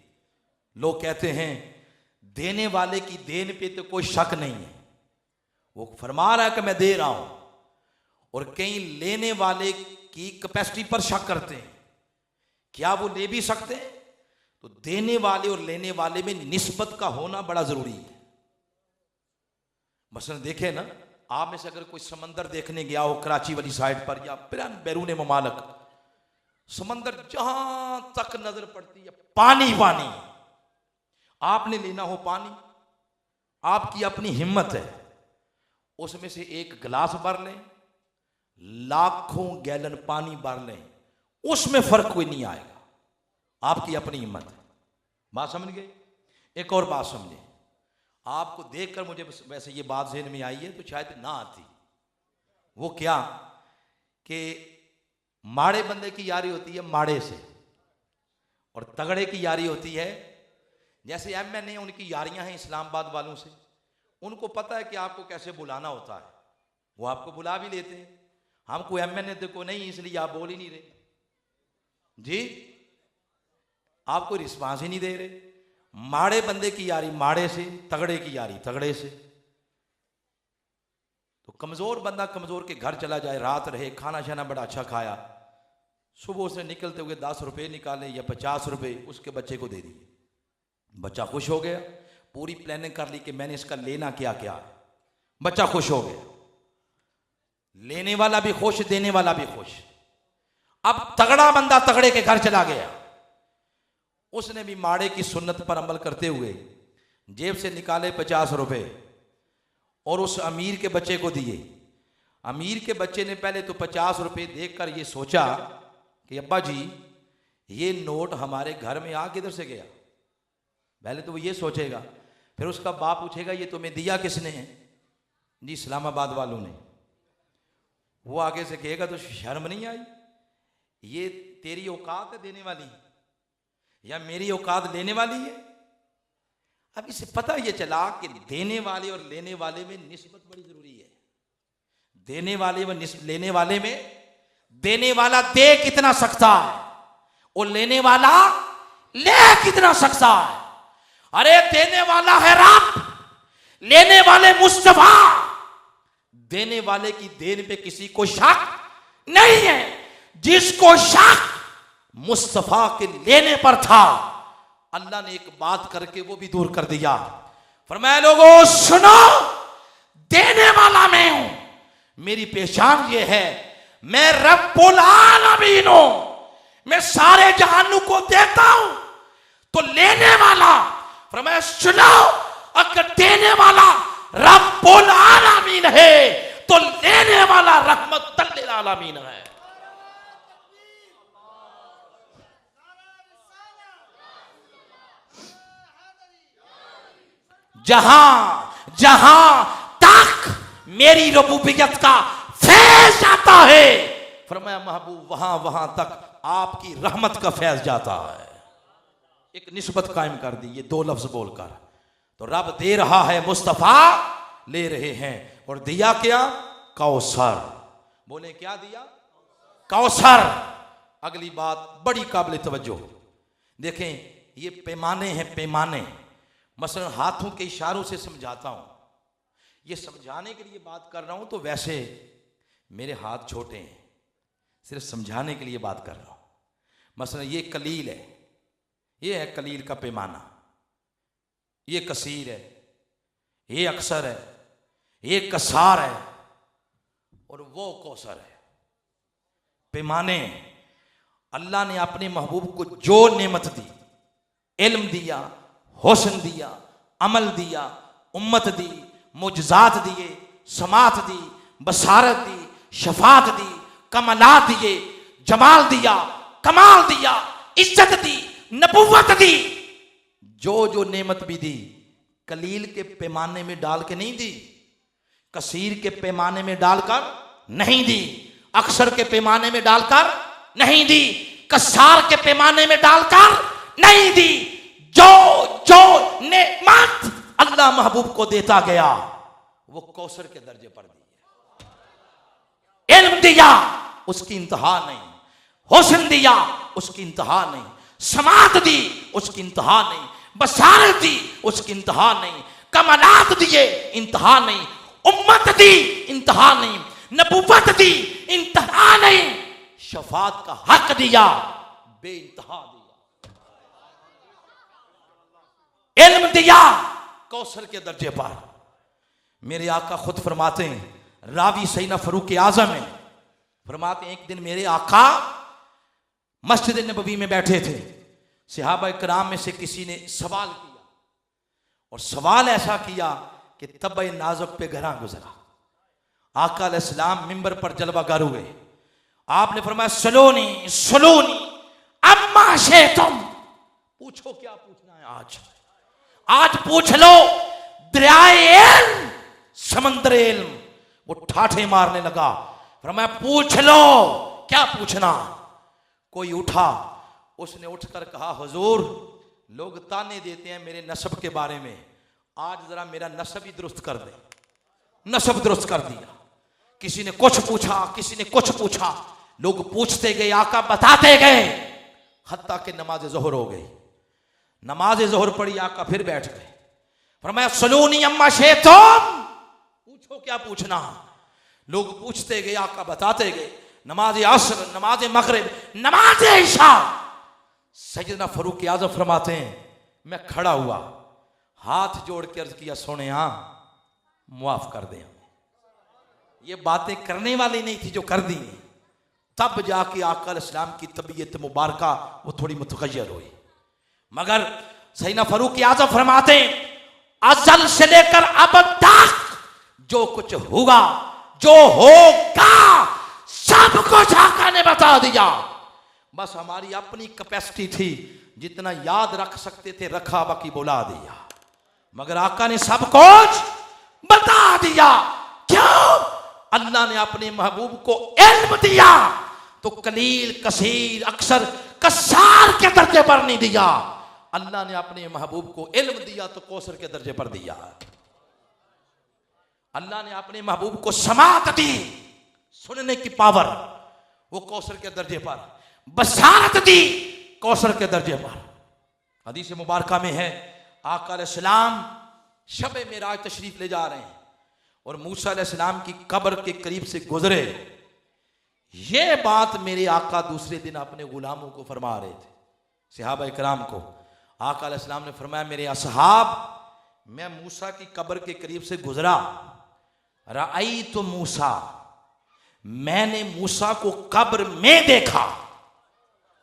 लोग कहते हैं देने वाले की देन पे तो कोई शक नहीं है, वो फरमा रहा है कि मैं दे रहा हूं, और कई लेने वाले की कैपेसिटी पर शक करते हैं, क्या वो ले भी सकते हैं? तो देने वाले और लेने वाले में निस्बत का होना बड़ा जरूरी है। मसलन देखें ना, आप में से अगर कोई समंदर देखने गया हो कराची वाली साइड पर या बैरून ममालक, समंदर जहां तक नजर पड़ती है पानी पानी, आपने लेना हो पानी, आपकी अपनी हिम्मत है, उसमें से एक गिलास भर लें, लाखों गैलन पानी भर लें, उसमें फर्क कोई नहीं आएगा, आपकी अपनी हिम्मत है। बात समझ गए? एक और बात समझे, आपको देखकर मुझे वैसे ये बात ज़हन में आई है तो शायद ना आती। वो क्या कि माड़े बंदे की यारी होती है माड़े से, और तगड़े की यारी होती है, जैसे MNA उनकी यारियां हैं इस्लामाबाद वालों से, उनको पता है कि आपको कैसे बुलाना होता है, वो आपको बुला भी लेते हैं। हमको MNA तो को नहीं, इसलिए आप बोल ही नहीं रहे जी, आपको रिस्पांस ही नहीं दे रहे। माड़े बंदे की यारी माड़े से, तगड़े की यारी तगड़े से। तो कमजोर बंदा कमजोर के घर चला जाए, रात रहे, खाना शाना बड़ा अच्छा खाया, सुबह से निकलते हुए 10 रुपए निकाले या 50 रुपए उसके बच्चे को दे दिए, बच्चा खुश हो गया, पूरी प्लानिंग कर ली कि मैंने इसका लेना क्या क्या है, बच्चा खुश हो गया, लेने वाला भी खुश, देने वाला भी खुश। अब तगड़ा बंदा तगड़े के घर चला गया, उसने भी माड़े की सुन्नत पर अमल करते हुए जेब से निकाले 50 रुपए और उस अमीर के बच्चे को दिए। अमीर के बच्चे ने पहले तो 50 रुपए देखकर ये सोचा कि अब्बा जी ये नोट हमारे घर में आ किधर से गया, पहले तो वो ये सोचेगा। फिर उसका बाप पूछेगा ये तुम्हें दिया किसने है? जी इस्लामाबाद वालों ने। वो आगे से कहेगा तो शर्म नहीं आई, ये तेरी औकात है देने वाली या मेरी औकात लेने वाली है? अब इसे पता ये चला कि देने वाले और लेने वाले में निस्बत बड़ी जरूरी है। देने वाले व लेने वाले में देने वाला दे कितना सकता है और लेने वाला ले कितना सकता है। अरे देने वाला है रब, लेने वाले मुस्तफा। देने वाले की देन पे किसी को शक नहीं है, जिसको शक मुस्तफा के लेने पर था अल्लाह ने एक बात करके वो भी दूर कर दिया। फरमाया लोगों सुनो, देने वाला मैं हूं, मेरी पहचान ये है, मैं रब्बुल आलमीन हूं, मैं सारे जहानों को देता हूं। तो लेने वाला फरमाया सुनो, अगर देने वाला रब्बुल आलमीन है तो लेने वाला रहमतुल लिल आलमीन है। जहां जहां तक मेरी रबूबियत का फैज जाता है, फरमाया महबूब वहां वहां तक आपकी रहमत का फैज जाता है। एक निस्बत कायम कर दी ये दो लफ्ज बोलकर। तो रब दे रहा है, मुस्तफा ले रहे हैं, और दिया क्या? कौसर। बोले क्या दिया? कौसर। अगली बात बड़ी काबिल तवज्जो, देखें ये पैमाने हैं, पैमाने। मसलन हाथों के इशारों से समझाता हूं, ये समझाने के लिए बात कर रहा हूं, तो वैसे मेरे हाथ छोटे हैं, सिर्फ समझाने के लिए बात कर रहा हूं। मसलन ये कलील है, ये है कलील का पैमाना, ये कसीर है, ये अक्सर है, ये कसार है, और वो कौसर है। पैमाने। अल्लाह ने अपने महबूब को जो नेमत दी, इल्म दिया, हुस्न दिया, अमल दिया, उम्मत दी, मुजजात दिए, समात दी, बसारत दी, शफात दी, कमलात दिए, जमाल दिया, कमाल दिया, इज्जत दी, नबुव्वत दी, जो जो नेमत भी दी कलील के पैमाने में डाल के नहीं दी, कसीर के पैमाने में डालकर नहीं दी, अक्सर के पैमाने में डालकर नहीं दी, कसार के पैमाने में डालकर नहीं दी। जो जो नेमत अल्लाह महबूब को देता गया वो कौसर के दर्जे पर दी। इल्म दिया उसकी इंतहा नहीं, हुस्न दिया उसकी इंतहा नहीं, समात दी उसकी इंतहा नहीं, बसारत दी उसकी इंतहा नहीं, कमालात दिए इंतहा नहीं, उम्मत दी इंतहा नहीं, नबुव्वत दी इंतहा नहीं, शफात का हक दिया बेइंतहा दिया, इल्म दिया कौसर के दर्जे पर। मेरे आका खुद फरमाते हैं, रावी सैयदना फारूक आजम है, फरमाते हैं एक दिन मेरे आका मस्जिद नबवी में बैठे थे, सहाबा इकराम में से किसी ने सवाल किया, और सवाल ऐसा किया कि तबे नाजुक पे घरा गुजरा। आका अलैहिस्सलाम मिंबर पर जलवागर हुए, आपने फरमाया सलोनी सलोनी अम्मा शेतुम, पूछो क्या पूछना है आज पूछ लो। दरियाए इल्म, समंदर इल्म, वो ठाठे मारने लगा, फरमाया पूछ लो क्या पूछना। कोई उठा, उसने उठकर कहा हुजूर लोग ताने देते हैं मेरे नस्ब के बारे में, आज जरा मेरा नस्ब ही दुरुस्त कर दे। नस्ब दुरुस्त कर दिया। किसी ने कुछ पूछा, किसी ने कुछ पूछा, लोग पूछते गए, आका बताते गए, हत्ता के नमाज ज़ोहर हो गई। नमाज ज़ोहर पढ़ी, आका फिर बैठ गए, फरमाया सलूनी अम्मा शेतुम, पूछो क्या पूछना। लोग पूछते गए, आका बताते गए। नमाज असर, नमाज मगरिब, नमाज इशा। सैयदना फारूक आज़म फरमाते हैं मैं खड़ा हुआ, हाथ जोड़ के अर्ज किया सोने मुआफ कर दे। ये बातें करने वाली नहीं थी जो कर दी, तब जाके आका अलैहिस्सलाम की तबीयत मुबारका वो थोड़ी मुतगय्यर हुई। मगर सैयदना फारूक आज़म फरमाते अज़ल से लेकर अब तक जो कुछ हुआ, जो होगा, सब कुछ आका ने बता दिया। बस हमारी अपनी कैपेसिटी थी, जितना याद रख सकते थे रखा, बाकी बुला दिया। मगर आका ने सब कुछ बता दिया। क्यों? अल्लाह ने अपने महबूब को इल्म दिया तो कलील, कसीर, अक्सर, कसार के दर्जे पर नहीं दिया। अल्लाह ने अपने महबूब को इल्म दिया तो कौसर के दर्जे पर दिया। अल्लाह ने अपने महबूब को समात दी, सुनने की पावर, वो कौसर के दर्जे पर। बसारत दी, कौसर के दर्जे पर। हदीस मुबारका में है आका अलैहिस्सलाम शब मेराज तशरीफ ले जा रहे हैं और मूसा अलैहिस्सलाम की कब्र के करीब से गुजरे। ये बात मेरे आका दूसरे दिन अपने गुलामों को फरमा रहे थे, सहाबा इकराम को। आका अलैहिस्सलाम ने फरमाया मेरे असहाब, मैं मूसा की कब्र के करीब से गुजरा, रअई तो मूसा, मैंने मूसा को कब्र में देखा,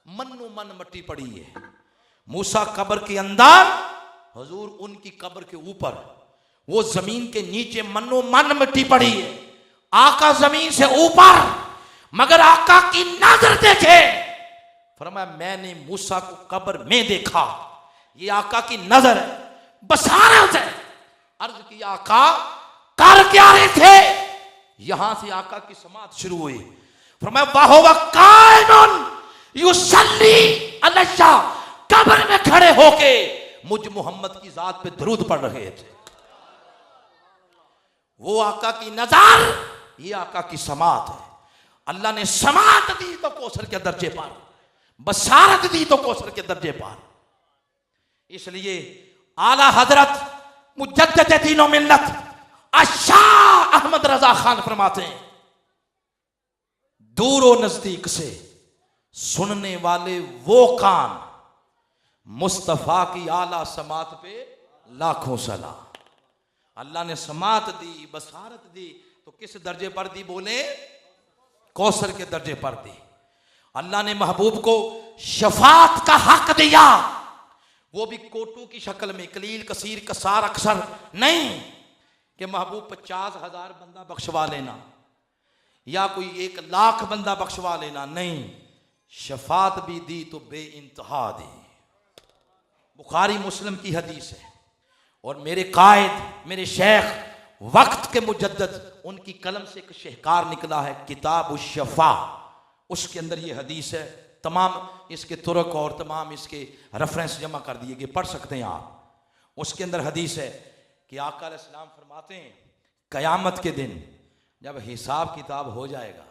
मन्नो मन मट्टी पड़ी है। मूसा कब्र के अंदर, हुजूर उनकी कब्र के ऊपर, वो जमीन के नीचे मन्नो मन मिट्टी पड़ी है। आका जमीन से ऊपर, मगर आका की नजर देखे, फरमाया मैंने मूसा को कब्र में देखा। ये आका की नजर है, बसारत है। अर्ज किया आका कर क्या रहे थे? यहां से आका की समात शुरू हुई। फरमाया वाहुवा काइमुन युसल्ली अलैया, कब्र में खड़े होके मुझ मोहम्मद की जात पे दरूद पढ़ रहे थे। वो आका की नजर, ये आका की समात है। अल्लाह ने समात दी तो कौसर के दर्जे पर, बशारत दी तो कौसर के दर्जे पर। इसलिए आला हजरत मुजद्दिद दीन व मिल्लत शाह अहमद रजा खान फरमाते हैं, दूर व नजदीक से सुनने वाले वो कान, मुस्तफा की आला समात पे लाखों सलाम। अल्लाह ने समात दी, बसारत दी, तो किस दर्जे पर दी बोले? कौसर के दर्जे पर दी। अल्लाह ने महबूब को शफात का हक दिया, वो भी कोटू की शक्ल में, कलील कसीर कसार अक्सर नहीं कि महबूब 50,000 बंदा बख्शवा लेना या कोई 1,00,000 बंदा बख्शवा लेना, नहीं, शफात भी दी तो बे इंतहा दी। बुखारी मुस्लिम की हदीस है। और मेरे कायद, मेरे शेख वक्त के मुजद्दिद, उनकी कलम से एक शहकार निकला है किताब शफा, उसके अंदर ये हदीस है। तमाम इसके तुरक और तमाम इसके रेफरेंस जमा कर दिए गए, पढ़ सकते हैं आप। उसके अंदर हदीस है कि आका अलैहिस्सलाम फरमाते हैं, कयामत के दिन जब हिसाब किताब हो जाएगा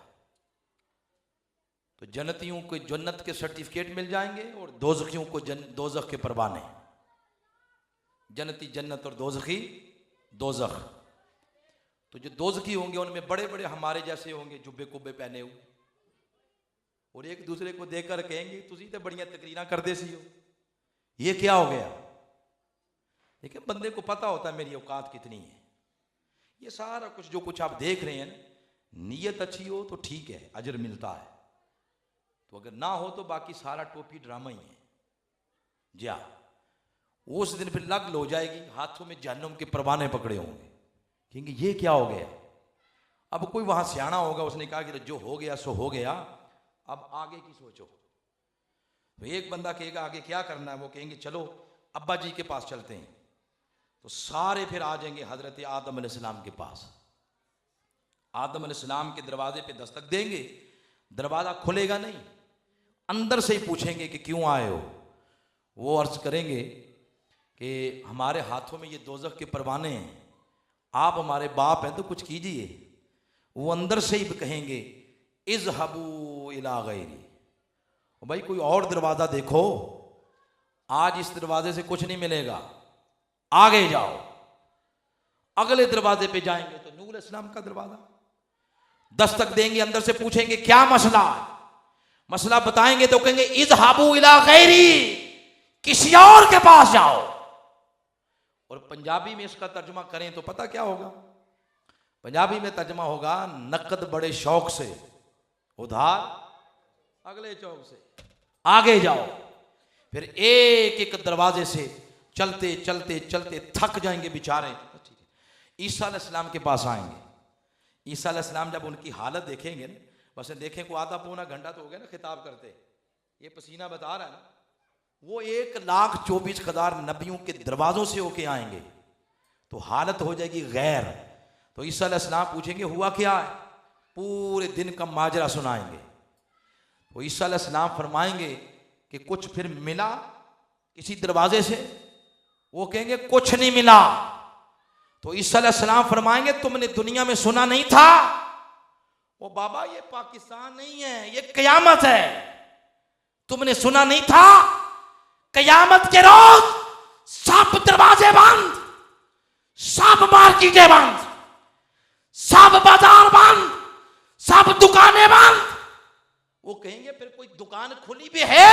तो जन्नतियों को जन्नत के सर्टिफिकेट मिल जाएंगे और दोज़खियों को दोज़ख के परवाने। जन्नती जन्नत और दोज़खी दोज़ख। तो जो दोज़खी होंगे उनमें बड़े बड़े हमारे जैसे होंगे, जुब्बे कुब्बे पहने हुए, और एक दूसरे को देखकर कहेंगे तुसी तो बढ़िया तकरीरा करते सी हो, ये क्या हो गया? लेकिन बंदे को पता होता है मेरी औकात कितनी है। ये सारा कुछ जो कुछ आप देख रहे हैं, नीयत अच्छी हो तो ठीक है, अजर मिलता है, तो अगर ना हो तो बाकी सारा टोपी ड्रामा ही है। जा उस दिन फिर लग हो जाएगी, हाथों में जहन्नुम के परवाने पकड़े होंगे, क्योंकि ये क्या हो गया। अब कोई वहां सियाना होगा, उसने कहा कि जो हो गया सो हो गया, अब आगे की सोचो। तो एक बंदा कहेगा आगे क्या करना है, वो कहेंगे चलो अब्बा जी के पास चलते हैं, तो सारे फिर आ जाएंगे हजरत आदम अलैहिस्सलाम के पास। आदम अलैहिस्सलाम के दरवाजे पे दस्तक देंगे, दरवाजा खुलेगा नहीं, अंदर से ही पूछेंगे कि क्यों आए हो। वो अर्ज करेंगे कि हमारे हाथों में ये दोज़ख के परवाने हैं, आप हमारे बाप हैं तो कुछ कीजिए। वो अंदर से ही कहेंगे इज़हबू इला गैरी, भाई कोई और दरवाज़ा देखो, आज इस दरवाजे से कुछ नहीं मिलेगा, आगे जाओ। अगले दरवाजे पे जाएंगे तो नूह अलैहिस्सलाम का दरवाजा, दस्तक देंगे, अंदर से पूछेंगे क्या मसला है, मसला बताएंगे तो कहेंगे इज़हबू इला गैरी, किसी और के पास जाओ। और पंजाबी में इसका तर्जुमा करें तो पता क्या होगा? पंजाबी में तर्जुमा होगा नकद बड़े शौक से, उधार अगले चौक से, आगे जाओ। फिर एक एक दरवाजे से चलते चलते चलते थक जाएंगे बेचारे। ईसा अलैहिस्सलाम के पास आएंगे। ईसा अलैहिस्सलाम जब उनकी हालत देखेंगे ना, बस देखें को आधा पौना घंटा तो हो गया ना खिताब करते, ये पसीना बता रहा है ना, वो 1,24,000 नबियों के दरवाजों से होके आएंगे, तो हालत हो जाएगी गैर। तो ईसा अलैहिस्सलाम पूछेंगे हुआ क्या है, पूरे दिन का माजरा सुनाएंगे। तो ईसा अलैहिस्सलाम फरमाएंगे कि कुछ फिर मिला किसी दरवाजे से, वो कहेंगे कुछ नहीं मिला। तो ईसा अलैहिस्सलाम फरमाएंगे तुमने दुनिया में सुना नहीं था, वो बाबा ये पाकिस्तान नहीं है, ये कयामत है, तुमने सुना नहीं था, कयामत के रोज सब दरवाजे बंद, सब मार्केटें बंद, सब बाजार बंद, सब दुकानें बंद। वो कहेंगे फिर कोई दुकान खुली भी है,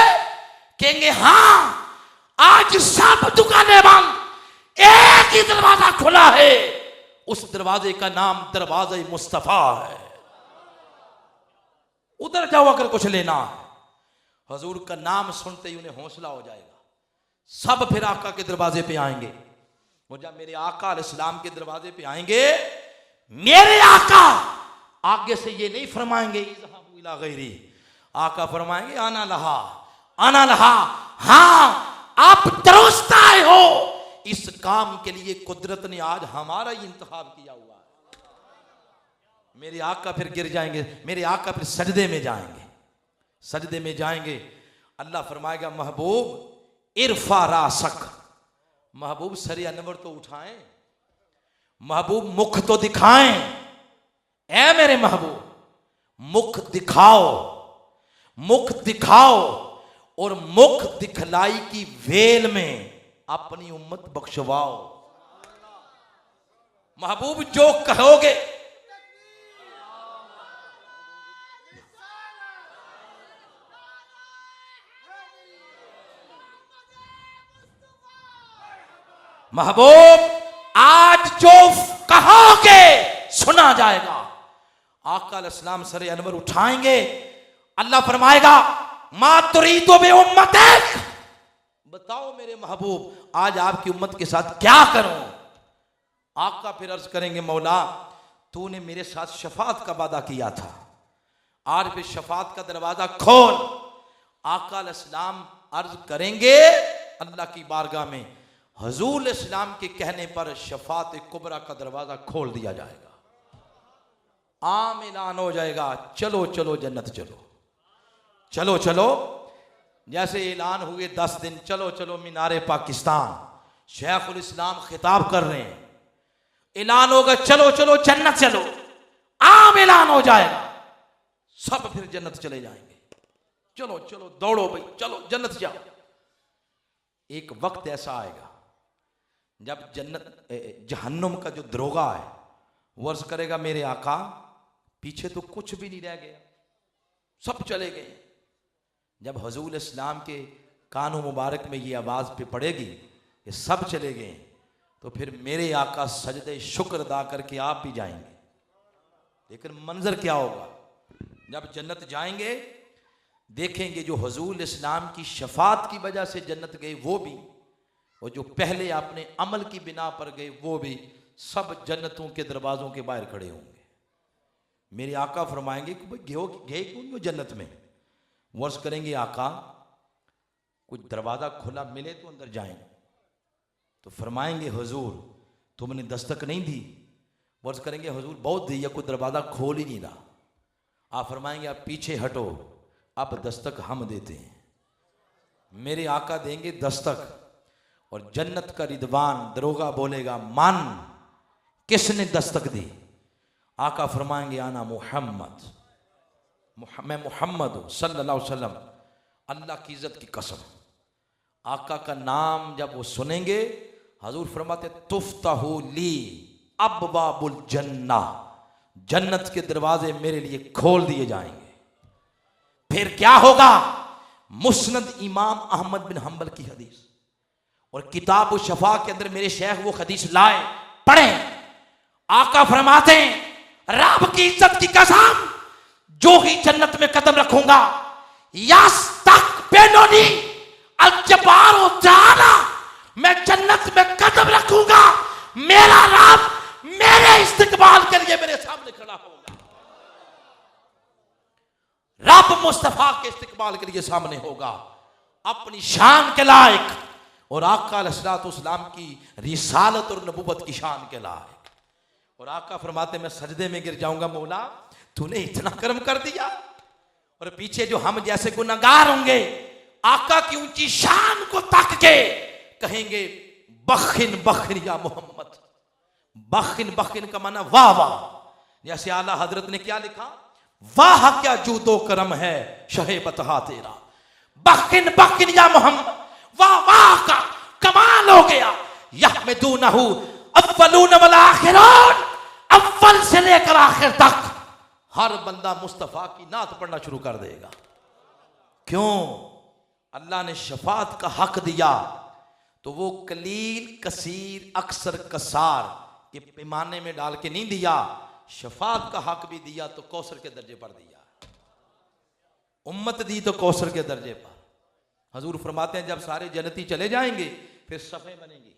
कहेंगे हाँ आज सब दुकानें बंद, एक ही दरवाजा खुला है, उस दरवाजे का नाम दरवाजा मुस्तफा है, उधर जाओ अगर कुछ लेना है। हजूर का नाम सुनते ही उन्हें हौसला हो जाएगा, सब फिर आका के दरवाजे पे आएंगे। और जब मेरे आका अलैहिस्सलाम के दरवाजे पे आएंगे, मेरे आका आगे से ये नहीं फरमाएंगे इज़हबू इला गैरी, आका फरमाएंगे आना लहा, आना लहा, हाँ आप दुरुस्त आए हो, इस काम के लिए कुदरत ने आज हमारा ही इंतखाब किया हुआ है। मेरे आका फिर गिर जाएंगे, मेरे आका फिर सजदे में जाएंगे, सजदे में जाएंगे। अल्लाह फरमाएगा महबूब इरफा रासक, महबूब सरे अनवर तो उठाएं। महबूब मुख तो दिखाएं, ऐ मेरे महबूब मुख दिखाओ, मुख दिखाओ और मुख दिखलाई की वेल में अपनी उम्मत बख्शवाओ। महबूब जो कहोगे महबूब आज जो कहोगे सुना जाएगा। आका अलैहिस्सलाम सरे अनवर उठाएंगे, अल्लाह फरमाएगा मा तुरीदु बि उम्मतिक, बताओ मेरे महबूब आज आपकी उम्मत के साथ क्या करूं। आका फिर अर्ज करेंगे मौला तूने मेरे साथ शफात का वादा किया था, आज फिर शफात का दरवाजा खोल। आका अलैहिस्सलाम अर्ज करेंगे अल्लाह की बारगाह में, हुजूर इस्लाम के कहने पर शफात कुबरा का दरवाजा खोल दिया जाएगा। आम ऐलान हो जाएगा चलो चलो जन्नत चलो, चलो चलो। जैसे ऐलान हुए 10 दिन चलो चलो मीनारे पाकिस्तान, शेखुल इस्लाम खिताब कर रहे हैं, ऐलान होगा चलो चलो जन्नत चलो, आम ऐलान हो जाएगा, सब फिर जन्नत चले जाएंगे। चलो चलो दौड़ो भाई चलो जन्नत जाओ। एक वक्त ऐसा आएगा जब जन्नत जहन्नुम का जो दरोगा है वो अर्ज करेगा मेरे आका पीछे तो कुछ भी नहीं रह गया, सब चले गए। जब हुजूर इस्लाम के कानों मुबारक में ये आवाज़ पे पड़ेगी कि सब चले गए, तो फिर मेरे आका सजदे शुक्र अदा करके आप भी जाएंगे। लेकिन मंजर क्या होगा जब जन्नत जाएंगे, देखेंगे जो हुजूर इस्लाम की शफात की वजह से जन्नत गए वो भी, और जो पहले अपने अमल की बिना पर गए वो भी, सब जन्नतों के दरवाज़ों के बाहर खड़े होंगे। मेरे आका फरमाएंगे कि भाई गए क्यों नहीं हो जन्नत में। वर्ष करेंगे आका कुछ दरवाज़ा खुला मिले तो अंदर जाएं, तो फरमाएंगे हुजूर तुमने दस्तक नहीं दी। वर्ष करेंगे हुजूर बहुत दी है, कोई दरवाज़ा खोल ही नहीं रहा। आप फरमाएंगे आप पीछे हटो, अब दस्तक हम देते हैं। मेरे आका देंगे दस्तक और जन्नत का रिदवान दरोगा बोलेगा मन किसने दस्तक दी। आका फरमाएंगे आना मोहम्मद, मैं मोहम्मद हूँ सल्लल्लाहु अलैहि वसल्लम, अल्लाह की इज़्ज़त की कसम। आका का नाम जब वो सुनेंगे हजूर फरमाते तुफ्ताहु ली अब्वाबुल जन्ना, जन्नत के दरवाजे मेरे लिए खोल दिए जाएंगे। फिर क्या होगा, मुस्नद इमाम अहमद बिन हम्बल की हदीस और किताब शफा के अंदर मेरे शेख वो हदीस लाए पढ़े। आका फरमाते हैं रब की इज्जत की कसम जो ही जन्नत में कदम रखूंगा यस्तक़बिलुनी अल-जब्बारु तआला, मैं जन्नत में कदम रखूंगा, मेरा रब मेरे इस्तकबाल के लिए मेरे सामने खड़ा होगा। रब मुस्तफा के इस्तकबाल के लिए सामने होगा अपनी शान के लायक, और आका अलैहिस्सलाम की रिसालत और नबूवत की शान के लायक। और आका फरमाते मैं सजदे में गिर जाऊंगा, मौला तूने इतना करम कर दिया। और पीछे जो हम जैसे गुनहगार होंगे आका की ऊंची शान को तक के कहेंगे बखिन बखिन या मोहम्मद। बखिन बखिन का माना वाह वाह, जैसे आला हजरत ने क्या लिखा, वाह क्या जूदो करम है शहे बतहा तेरा। बखिन बखिन या मोहम्मद, वाह वाह का कमाल हो गया। यहमदूनहु अव्वलून वल आखिरून, अव्वल से लेकर आखिर तक हर बंदा मुस्तफा की नात पढ़ना शुरू कर देगा। क्यों, अल्लाह ने शफात का हक दिया तो वो कलील कसीर अक्सर कसार के पैमाने में डाल के नहीं दिया। शफात का हक भी दिया तो कौसर के दर्जे पर दिया, उम्मत दी तो कौसर के दर्जे पर। हजूर फरमाते हैं जब सारे जन्नती चले जाएंगे फिर सफ़े बनेंगे,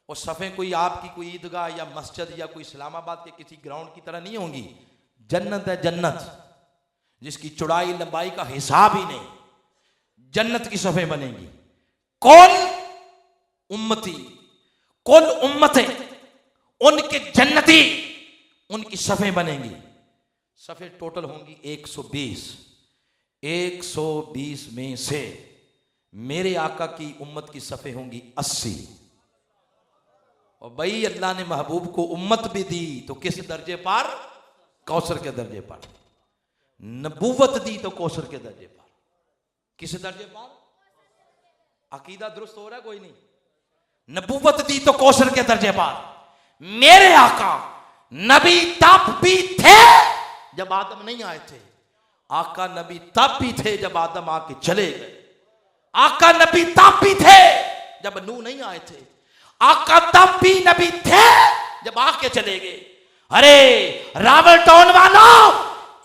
और सफ़े कोई आपकी कोई ईदगाह या मस्जिद या कोई इस्लामाबाद के किसी ग्राउंड की तरह नहीं होंगी। जन्नत है जन्नत, जिसकी चौड़ाई लंबाई का हिसाब ही नहीं। जन्नत की सफ़े बनेंगी, कौन उम्मती कुल उम्मतें उनके जन्नती उनकी सफ़े बनेंगी। सफ़े टोटल होंगी 120। 120 में से मेरे आका की उम्मत की सफ़े होंगी 80। और भाई अल्लाह ने महबूब को उम्मत भी दी तो किस दर्जे पर? कौसर के दर्जे पर। नबूवत दी तो कौसर के दर्जे पर। किस दर्जे पर? अकीदा दुरुस्त हो रहा है कोई नहीं? नबूवत दी तो कौसर के दर्जे पर। मेरे आका नबी तब भी थे जब आदम नहीं आए थे। आका नबी तब भी थे जब आदम आके चले गए। आका नबी तब भी थे जब नूह नहीं आए थे। आका तब भी नबी थे जब आके चले गए। अरे रावल टाउन वालों,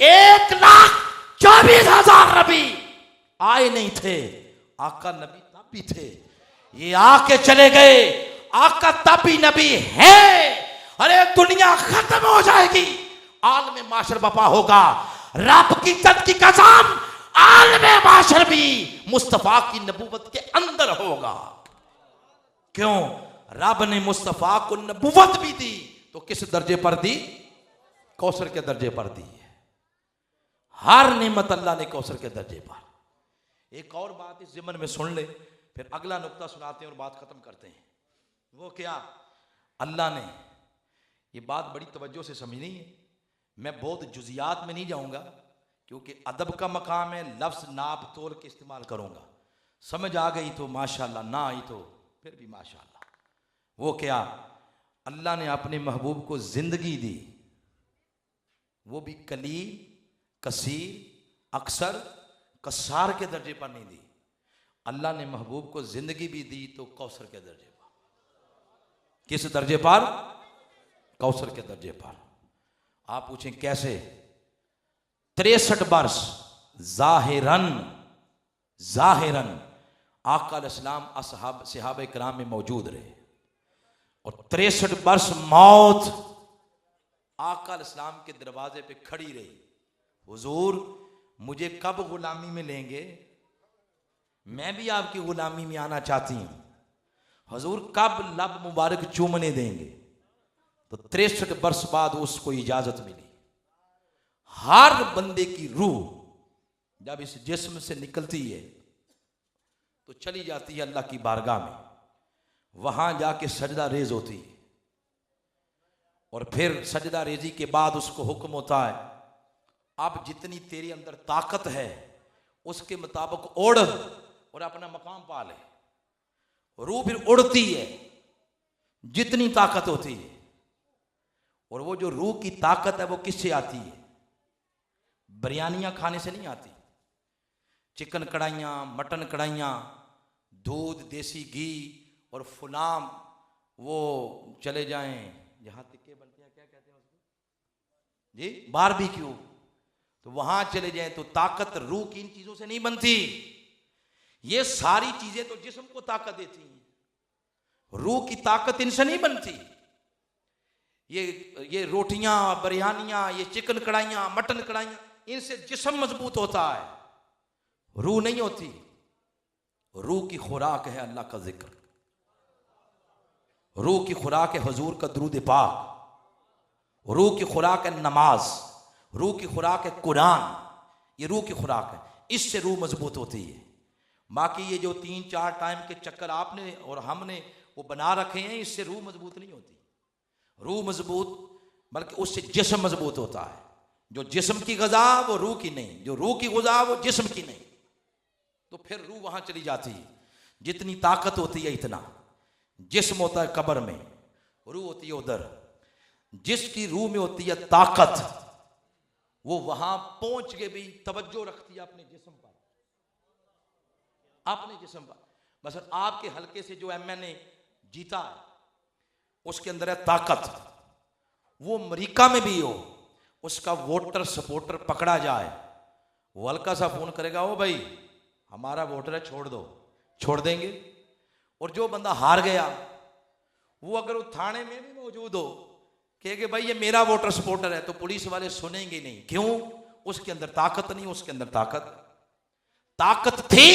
1,24,000 नबी आए नहीं थे। आका नबी तब भी थे, ये आके चले गए। आका तब भी नबी है। अरे दुनिया खत्म हो जाएगी, आलम माशर बपा होगा। रब की इज्जत की कसम, आलम माशर भी मुस्तफा की नबूवत के अंदर होगा। क्यों? रब ने मुस्तफा को नबूवत भी दी तो किस दर्जे पर दी? कौसर के दर्जे पर दी है। हर नेमत अल्लाह ने कौसर के दर्जे पर। एक और बात इस ज़िमन में सुन ले, फिर अगला नुक्ता सुनाते हैं और बात खत्म करते हैं। वो क्या? अल्लाह ने ये बात बड़ी तवज्जो से समझनी है। मैं बहुत जुजियात में नहीं जाऊंगा क्योंकि अदब का मकाम है। लफ्ज़ नाप तोल के इस्तेमाल करूंगा। समझ आ गई तो माशाल्लाह, ना आई तो फिर भी माशाल्लाह। वो क्या? अल्लाह ने अपने महबूब को जिंदगी दी, वो भी कलील, कसीर, अक्सर, कसार के दर्जे पर नहीं दी। अल्लाह ने महबूब को जिंदगी भी दी तो कौसर के दर्जे पर। किस दर्जे पर? कौसर के दर्जे पर। आप पूछें कैसे? 63 वर्ष जाहिरन आका अलैहिस्सलाम असहाब सहाबा किराम में मौजूद रहे और 63 वर्ष मौत आका अलैहिस्सलाम के दरवाजे पे खड़ी रही। हुजूर मुझे कब गुलामी में लेंगे? मैं भी आपकी गुलामी में आना चाहती हूं। हुजूर कब लब मुबारक चूमने देंगे? तो 63 वर्ष बाद उसको इजाजत मिली। हर बंदे की रूह जब इस जिस्म से निकलती है तो चली जाती है अल्लाह की बारगाह में। वहां जाके सजदा रेज होती है और फिर सजदा रेजी के बाद उसको हुक्म होता है, अब जितनी तेरे अंदर ताकत है उसके मुताबिक उड़ और अपना मकाम पा ले। रूह फिर उड़ती है जितनी ताकत होती है। और वो जो रूह की ताकत है वो किससे आती है? बिरयानियां खाने से नहीं आती। चिकन कढ़ाइयाँ, मटन कढ़ाइयाँ, दूध, देसी घी और फुलाम वो चले जाएं जहाँ टिक्के बनते हैं, क्या कहते हैं उसको जी? बारबेक्यू। तो वहां चले जाएं तो ताकत रूह की इन चीजों से नहीं बनती। ये सारी चीजें तो जिस्म को ताकत देती हैं, रूह की ताकत इनसे नहीं बनती। ये रोटियां, बिरयानियां, ये चिकन कढ़ाइयां, मटन कढ़ाइयां, इनसे जिस्म मजबूत होता है, रूह नहीं होती। रूह की खुराक है अल्लाह का जिक्र, रूह की खुराक है हुजूर का दुरूद पाक, रूह की खुराक है नमाज, रूह की खुराक है कुरान। ये रूह की खुराक है, इससे रूह मजबूत होती है। बाकी ये जो 3-4 टाइम के चक्कर आपने और हमने वो बना रखे हैं, इससे रूह मजबूत नहीं होती। रूह मजबूत बल्कि उससे जिस्म मजबूत होता है। जो जिस्म की ग़िज़ा वो रूह की नहीं, जो रूह की ग़िज़ा वो जिस्म की नहीं। तो फिर रूह वहां चली जाती है। जितनी ताकत होती है इतना। जिस्म होता है कब्र में, रूह होती है उधर। जिसकी रूह में होती है ताकत वो वहां पहुंच के भी तवज्जो रखती है अपने जिस्म पर, अपने जिस्म पर। बस आपके हल्के से जो MNA जीता है उसके अंदर है ताकत। वो अमेरिका में भी हो, उसका वोटर सपोर्टर पकड़ा जाए, वो हल्का सा फोन करेगा, ओ भाई हमारा वोटर है छोड़ दो, छोड़ देंगे। और जो बंदा हार गया वो अगर वो थाने में भी मौजूद हो कहेगा भाई ये मेरा वोटर सपोर्टर है, तो पुलिस वाले सुनेंगे नहीं। क्यों? उसके अंदर ताकत नहीं, उसके अंदर ताकत थी।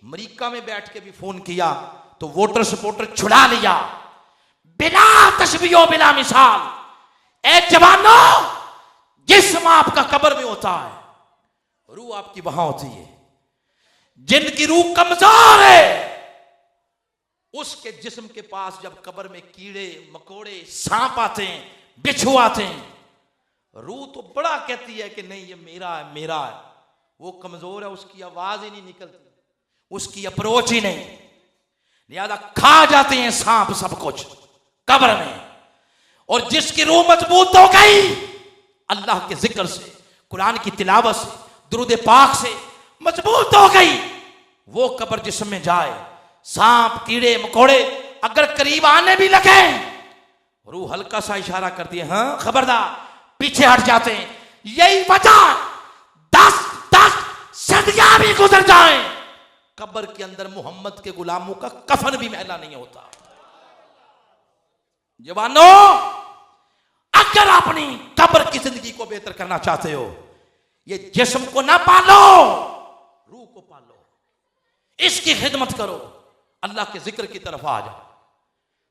अमेरिका में बैठ के भी फोन किया तो वोटर सपोर्टर छुड़ा लिया बिना तशबीह बिला मिसाल। ए जवानों, जिस्म आपका कब्र में होता है, रूह आपकी वहां होती है। जिनकी रूह कमजोर है उसके जिस्म के पास जब कब्र में कीड़े मकोड़े सांप आते हैं, बिच्छू आते हैं, रूह तो बड़ा कहती है कि नहीं ये मेरा है मेरा है। वो कमजोर है, उसकी आवाज ही नहीं निकलती, उसकी अप्रोच ही नहीं, लिहाजा खा जाते हैं सांप सब कुछ कब्र में। और जिसकी रूह मजबूत हो गई अल्लाह के जिक्र से, कुरान की तिलावत से, दुरूद पाक से मजबूत हो गई, वो कब्र जिस्म में जाए, सांप कीड़े मकोड़े अगर करीब आने भी लगे, रूह हल्का सा इशारा करती है, हाँ खबरदार, पीछे हट जाते हैं। यही वजह 10 सदियां भी गुजर जाए, कब्र के अंदर मोहम्मद के गुलामों का कफन भी मैला नहीं होता। जवानों, अगर अपनी कब्र की जिंदगी को बेहतर करना चाहते हो, ये जिस्म को ना पालो, रूह को पालो, इसकी खिदमत करो, अल्लाह के जिक्र की तरफ आ जाओ।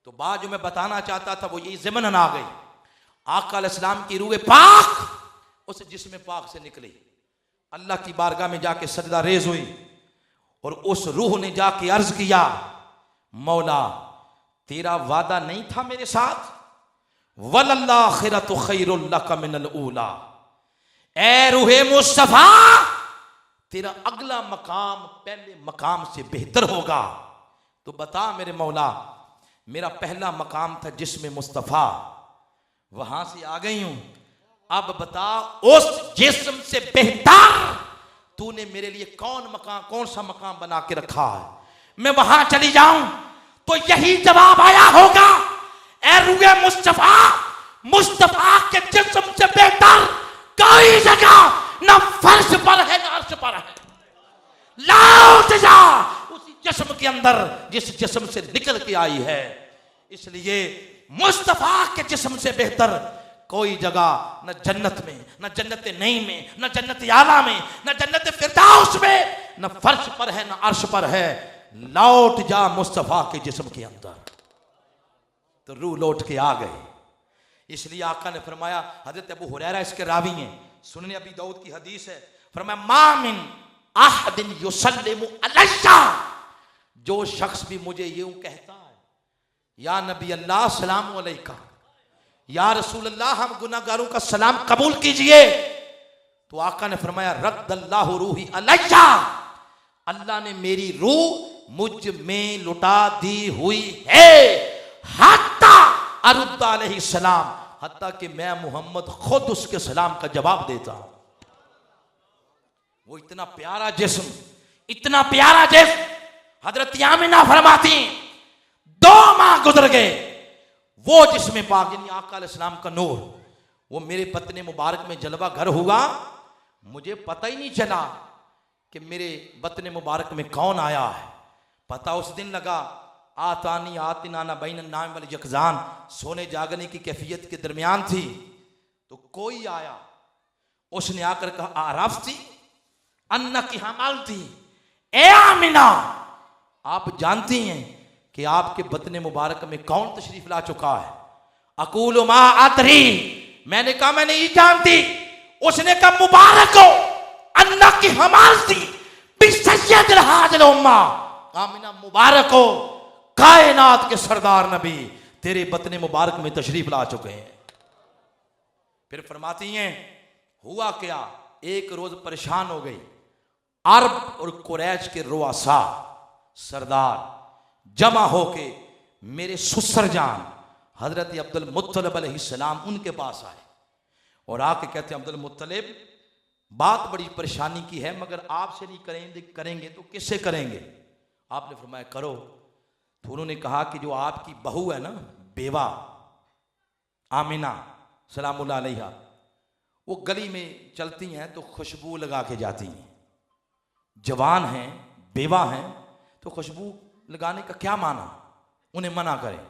तो बात जो मैं बताना चाहता था वो यही ज़िमन आ गई। आका अलैहिस्सलाम की रूह पाक उस जिस्म पाक से निकली, अल्लाह की बारगाह में जाके सजदा रेज हुई, और उस रूह ने जाके अर्ज किया, मौला तेरा वादा नहीं था मेरे साथ, वलल्लाखिरतु खैरुल लक मिनल ऊला, ए रूहे मुस्तफा तेरा अगला मकाम पहले मकाम से बेहतर होगा। तो बता मेरे मौला, मेरा पहला मकाम था जिस्म मुस्तफा, वहां से आ गई हूं, अब बता उस जिस्म से बेहतर तूने मेरे लिए कौन सा मकाम बना के रखा है, मैं वहां चली जाऊं। तो यही जवाब आया होगा, ए रूहे मुस्तफा, मुस्तफा के जिस्म से बेहतर कोई जगह न फर्श पर है न अर्श पर है। लौट जा उसी जिस्म के अंदर जिस जिस्म से निकल के आई है। इसलिए मुस्तफा के जिस्म से बेहतर कोई जगह न जन्नत में, न जन्नत नईम में, न जन्नत आला में, न जन्नत फिरदौस में, न फर्श पर है न अर्श पर है। लौट जा मुस्तफा के जिस्म के अंदर। तो रूह लौट के आ गई। इसलिए आका ने फरमाया, हजरत अबू हुरैरा इसके रावी हैं, सुनने अबी दाऊद की हदीस है, फरमाया मामिन अहदिन युसल्लिमु अलैया, जो शख्स भी मुझे यूं कहता है या नबी अल्लाह सलाम अलैका, या रसूल अल्लाह हम गुनाहगारों का सलाम कबूल कीजिए, तो आका ने फरमाया रद्दल्लाहु रूही अलैया, अल्लाह ने मेरी रूह मुझ में लुटा दी हुई है, हत्ता अरुद्द अलैहि सलाम, हत्ता कि मैं मोहम्मद खुद उसके सलाम का जवाब देता हूं। वो इतना प्यारा जिस्म, इतना प्यारा जिस्म, हजरत आमिना फरमाती 2 माह गुजर गए, वो जिस्म पाक यानी आका अलैहिस्सलाम का नूर वो मेरे बतन मुबारक में जलवा घर हुआ, मुझे पता ही नहीं चला कि मेरे बतन मुबारक में कौन आया है। पता उस दिन लगा, आतानी आतिनाना बैन नाम वाली यकजान, सोने जागने की कैफियत के दरमियान थी। तो कोई आया, उसने आकर कहा आराफ्ती अन्ना की हमाल थी, ए आमिना आप जानती हैं कि आपके बतन मुबारक में कौन तशरीफ ला चुका है। अकूल मा अदरी, मैंने कहा मैं नहीं जानती। उसने कहा मुबारक हो अन्ना की हमाल थी बिसय्यदिल हाजिल उम्मा, आमिना मुबारक हो कायनात के सरदार नबी तेरे बतन मुबारक में तशरीफ ला चुके हैं। फिर फरमाती हैं हुआ क्या, एक रोज परेशान हो गई, अरब और कुरैश के रुआसा सरदार जमा होके मेरे सुसर जान हजरत अब्दुल मुत्तलिब अलैहिस्सलाम उनके पास आए और आके कहते हैं अब्दुल मुत्तलिब बात बड़ी परेशानी की है, मगर आपसे नहीं करेंगे तो किससे करेंगे। आपने फरमाया करो। तो उन्होंने कहा कि जो आपकी बहू है ना, बेवा आमिना सलामुल्लाह अलैहा, वो गली में चलती हैं तो खुशबू लगा के जाती हैं। जवान हैं, बेवा हैं, तो खुशबू लगाने का क्या माना, उन्हें मना करें।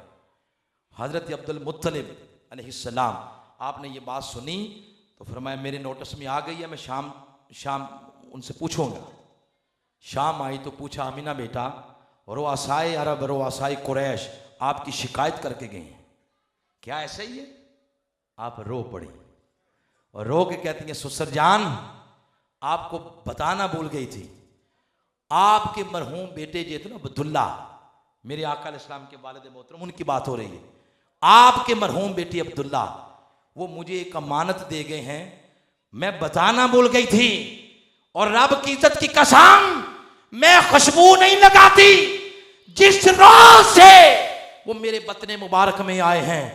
हजरत अब्दुल मुत्तलिब अलैहिस्सलाम आपने ये बात सुनी तो फरमाया मेरे नोटिस में आ गई है, मैं शाम उनसे पूछूंगा। शाम आई तो पूछा आमिना बेटा, रुआसाए अरब रुआसाए कुरैश आपकी शिकायत करके गए हैं, क्या ऐसा ही है। आप रो पड़ी और रो के कहती हैं सुसर जान आपको बताना भूल गई थी, आपके मरहूम बेटे जो थे ना अब्दुल्ला, मेरे आका अलैहिस्सलाम के वालिद मोहतरम, उनकी बात हो रही है। आपके मरहूम बेटी अब्दुल्ला, वो मुझे एक अमानत दे गए हैं, मैं बताना भूल गई थी, और रब की इज्जत की कसम मैं खुशबू नहीं लगाती। जिस रोज से वो मेरे बतने मुबारक में आए हैं,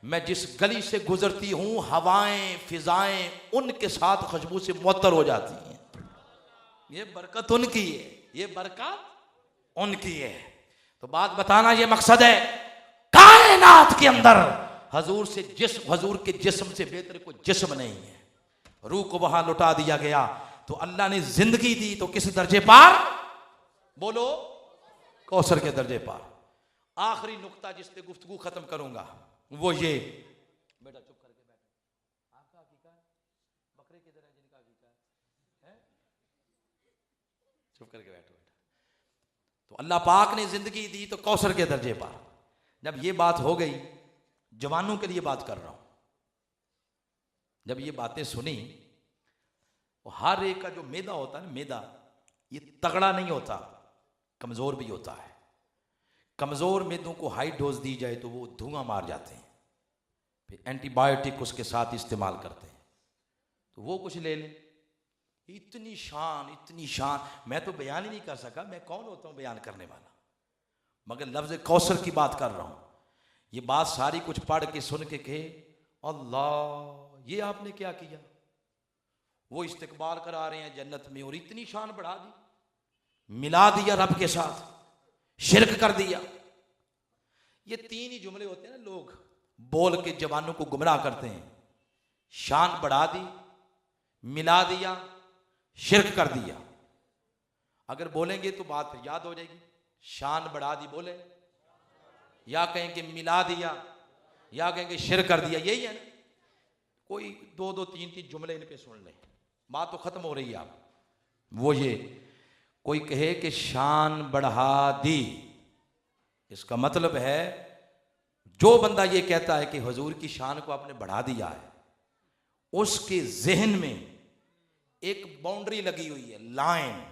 मैं जिस गली से गुजरती हूं, हवाएं फिजाएं उनके साथ खुशबू से मुअत्तर हो जाती हैं। ये बरकत उनकी है, ये बरकत उनकी है। तो बात बताना ये मकसद है, कायनात के अंदर हजूर से जिस्म, हजूर के जिस्म से बेहतर कोई जिस्म नहीं है। रूह को वहां लुटा दिया गया, तो अल्लाह ने जिंदगी दी तो किस दर्जे पर? बोलो, कौसर के दर्जे पर। आखिरी नुक्ता जिस पे गुफ्तगू खत्म करूंगा वो ये, बेटा चुप करके बैठो, आपका अकीका है, बकरे किधर है जिनका अकीका है? चुप करके बैठो बेटा। तो अल्लाह पाक ने जिंदगी दी तो कौसर के दर्जे पर। जब ये बात हो गई, जवानों के लिए बात कर रहा हूं, जब ये बातें सुनी, तो हर एक का जो मैदा होता है ना, मैदा ये तगड़ा नहीं होता, कमजोर भी होता है। कमजोर मैदों को हाई डोज दी जाए तो वो धुआं मार जाते हैं, फिर एंटीबायोटिक उसके साथ इस्तेमाल करते हैं। तो वो कुछ ले ले, इतनी शान, इतनी शान, मैं तो बयान ही नहीं कर सका, मैं कौन होता हूं बयान करने वाला, मगर लफ्ज कौसर की बात कर रहा हूं। ये बात सारी कुछ पढ़ के सुन के कहे, अल्लाह ये आपने क्या किया? वो इस्तकबाल करा रहे हैं जन्नत में, और इतनी शान बढ़ा दी, मिला दिया रब के साथ, शिरक कर दिया। ये तीन ही जुमले होते हैं ना, लोग बोल के जवानों को गुमराह करते हैं। शान बढ़ा दी, मिला दिया, शिरक कर दिया। अगर बोलेंगे तो बात फिर याद हो जाएगी। शान बढ़ा दी बोले, या कहेंगे मिला दिया, या कहेंगे शिरक कर दिया, यही है ना। कोई दो दो तीन तीन जुमले इन पे सुन ले, बात तो खत्म हो रही है। आप वो ये कोई कहे कि शान बढ़ा दी, इसका मतलब है जो बंदा ये कहता है कि हुजूर की शान को आपने बढ़ा दिया है, उसके जहन में एक बाउंड्री लगी हुई है, लाइन।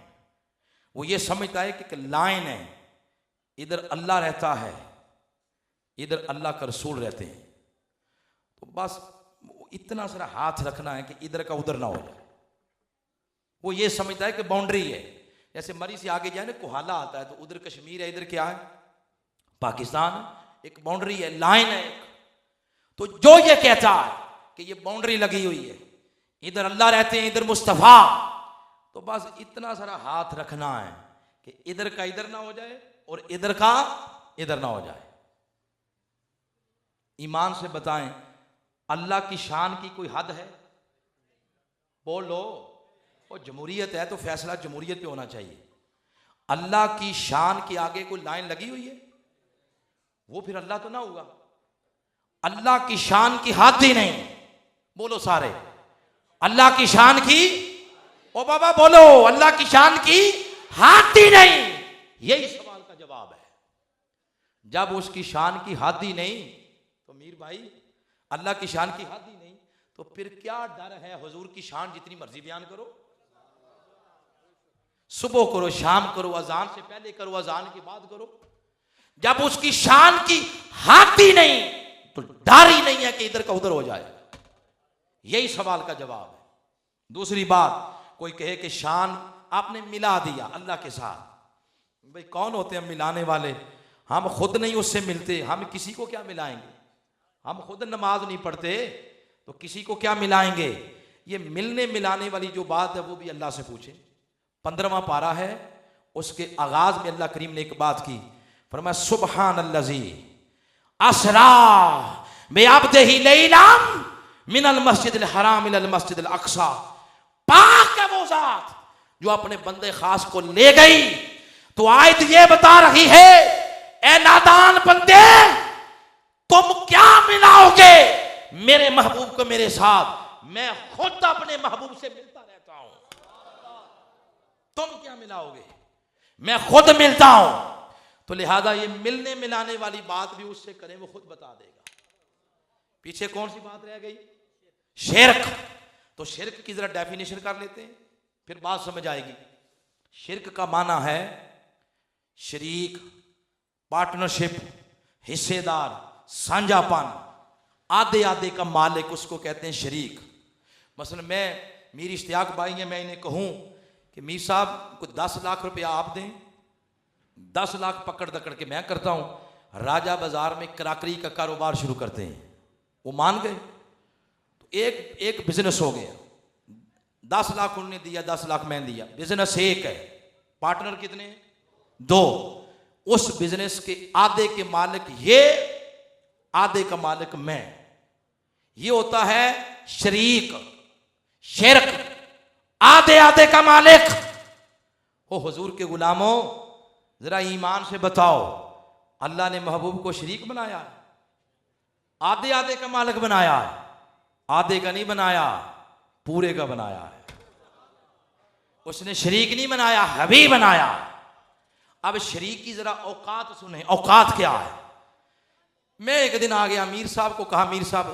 वो ये समझता है कि लाइन है, इधर अल्लाह रहता है, इधर अल्लाह का रसूल रहते हैं। तो बस इतना सारा हाथ रखना है कि इधर का उधर ना हो जाए। वो ये समझता है कि बाउंड्री है। जैसे मरी से आगे जाए ना, कोहाला आता है, तो उधर कश्मीर है, इधर क्या है? पाकिस्तान। एक बाउंड्री है, लाइन है एक। तो जो ये कहता है कि ये बाउंड्री लगी हुई है, इधर अल्लाह रहते हैं, इधर मुस्तफा, तो बस इतना सारा हाथ रखना है कि इधर का इधर ना हो जाए और इधर का इधर ना हो जाए। ईमान से बताएं, अल्लाह की शान की कोई हद है? बोलो। और जमहूरियत है तो फैसला जमहूरियत पे होना चाहिए। अल्लाह की शान के आगे कोई लाइन लगी हुई है? वो फिर अल्लाह तो ना होगा। अल्लाह की शान की हद ही नहीं। बोलो सारे, अल्लाह की शान की, ओ बाबा बोलो, अल्लाह की शान की हद ही नहीं। यही सवाल का जवाब है। जब उसकी शान की हद ही नहीं, तो मीर भाई अल्लाह की शान की हद ही नहीं, तो फिर क्या डर है? हुजूर की शान जितनी मर्जी बयान करो, सुबह करो, शाम करो, अजान से पहले करो, अजान के बाद करो। जब उसकी शान की हद ही नहीं, तो डर ही नहीं है कि इधर का उधर हो जाए। यही सवाल का जवाब है। दूसरी बात, कोई कहे कि शान आपने मिला दिया अल्लाह के साथ। भाई कौन होते हैं मिलाने वाले? हम खुद नहीं उससे मिलते, हम किसी को क्या मिलाएंगे? हम खुद नमाज नहीं पढ़ते तो किसी को क्या मिलाएंगे? ये मिलने मिलाने वाली जो बात है वो भी अल्लाह से पूछे। 15वां पारा है, उसके आगाज में अल्लाह करीम ने एक बात की, फरमाया सुब्हानल्लज़ी असरा बिअब्दिही लैलन मिनल मस्जिदिल हराम इलल मस्जिदिल अक्सा। पाक है वो जात जो अपने बंदे खास को ले गई। तो आयत ये बता रही है, ए नादान बंदे, तुम क्या मिलाओगे मेरे महबूब को मेरे साथ? मैं खुद अपने महबूब से मिलता रहता हूं, तुम क्या मिलाओगे? मैं खुद मिलता हूं। तो लिहाजा ये मिलने मिलाने वाली बात भी उससे करें, वो खुद बता देगा। पीछे कौन सी बात रह गई? शिरक। तो शिरक की जरा डेफिनेशन कर लेते हैं, फिर बात समझ आएगी। शिरक का माना है शरीक। पार्टनरशिप, हिस्सेदार, साझापन, आधे आधे का मालिक, उसको कहते हैं शरीक। मसलन मेरी इश्तियाक भाई है, मैं इन्हें कहूँ कि मीर साहब को 10 लाख रुपया आप दें, 10 लाख पकड़ दकड़ के मैं करता हूँ, राजा बाजार में कराकरी का कारोबार शुरू करते हैं, वो मान गए तो एक बिजनेस हो गया। 10 लाख उन्होंने दिया, 10 लाख मैंने दिया, बिजनेस एक है, पार्टनर कितने हैं? 2। उस बिजनेस के आधे के मालिक ये, आधे का मालिक मैं। ये होता है शरीक, शिरक, आधे आधे का मालिक। ओ हुजूर के गुलामों, जरा ईमान से बताओ, अल्लाह ने महबूब को शरीक बनाया है? आधे आधे का मालिक बनाया है? आधे का नहीं बनाया, पूरे का बनाया है। उसने शरीक नहीं बनाया, हबीब बनाया। अब शरीक की जरा औकात सुने, औकात क्या है। मैं एक दिन आ गया, मीर साहब को कहा, मीर साहब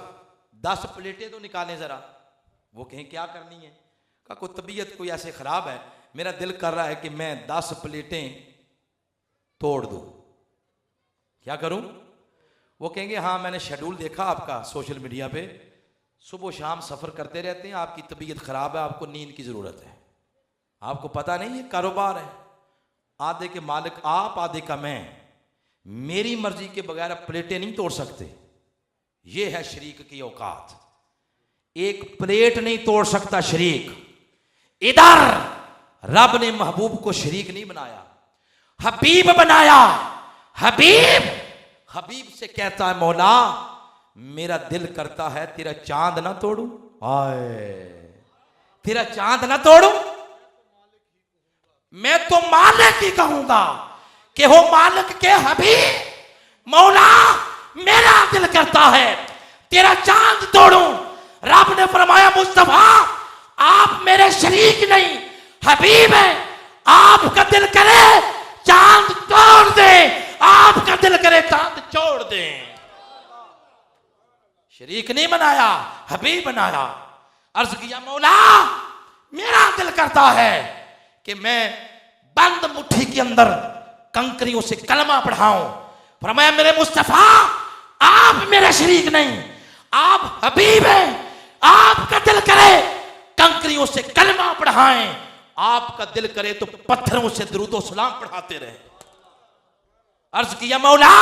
10 प्लेटें तो निकालें जरा। वो कहें क्या करनी है? कहा कोई तबीयत कोई ऐसे खराब है, मेरा दिल कर रहा है कि मैं 10 प्लेटें तोड़ दूं, क्या करूं? वो कहेंगे हाँ मैंने शेड्यूल देखा आपका सोशल मीडिया पे, सुबह शाम सफ़र करते रहते हैं, आपकी तबीयत ख़राब है, आपको नींद की ज़रूरत है, आपको पता नहीं है कारोबार है, आधे के मालिक आप, आधे का मैं, मेरी मर्जी के बगैर प्लेटें नहीं तोड़ सकते। ये है शरीक की औकात। एक प्लेट नहीं तोड़ सकता शरीक। इधर रब ने महबूब को शरीक नहीं बनाया, हबीब बनाया। हबीब से कहता है मौला मेरा दिल करता है तेरा चांद ना तोड़ू, आए तेरा चांद ना तोड़ू, मैं तो मालिक ही कहूंगा कि हो मालिक के हबीब। मौला मेरा दिल करता है तेरा चांद तोड़ू। रब ने फरमाया मुस्तफा आप मेरे शरीक नहीं हबीब है, आपका दिल करे चांद तोड़ दे, आपका दिल करे चांद छोड़ दे। शरीक नहीं बनाया, हबीब बनाया। अर्ज किया मौला मेरा दिल करता है कि मैं बंद मुट्ठी के अंदर कंकरियों से कलमा पढ़ाऊं। फरमाया मेरे मुस्तफा आप मेरे शरीक नहीं, आप हबीब हैं, आपका दिल करे कंकरियों से कलमा पढ़ाएं, आपका दिल करे तो पत्थरों से दुरूदो सलाम पढ़ाते रहे। अर्ज किया मौला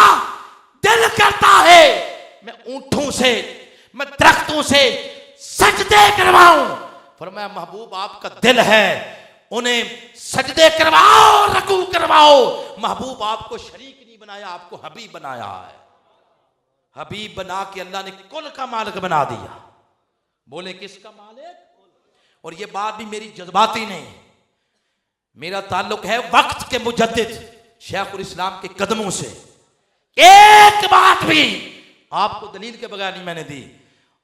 दिल करता है मैं ऊंटों से, मैं दरख्तों से सजदे करवाऊं। फरमाया महबूब आपका दिल है, उन्हें सजदे करवाओ, रकू करवाओ। महबूब आपको शरीक नहीं बनाया, आपको हबीब बनाया है। हबीब बना के अल्लाह ने कुल का मालिक बना दिया। बोले किसका मालिक? और ये बात भी मेरी जज्बाती नहीं, मेरा ताल्लुक है वक्त के मुजद्दिद शेखुल इस्लाम के कदमों से। एक बात भी आपको दलील के बगैर नहीं मैंने दी।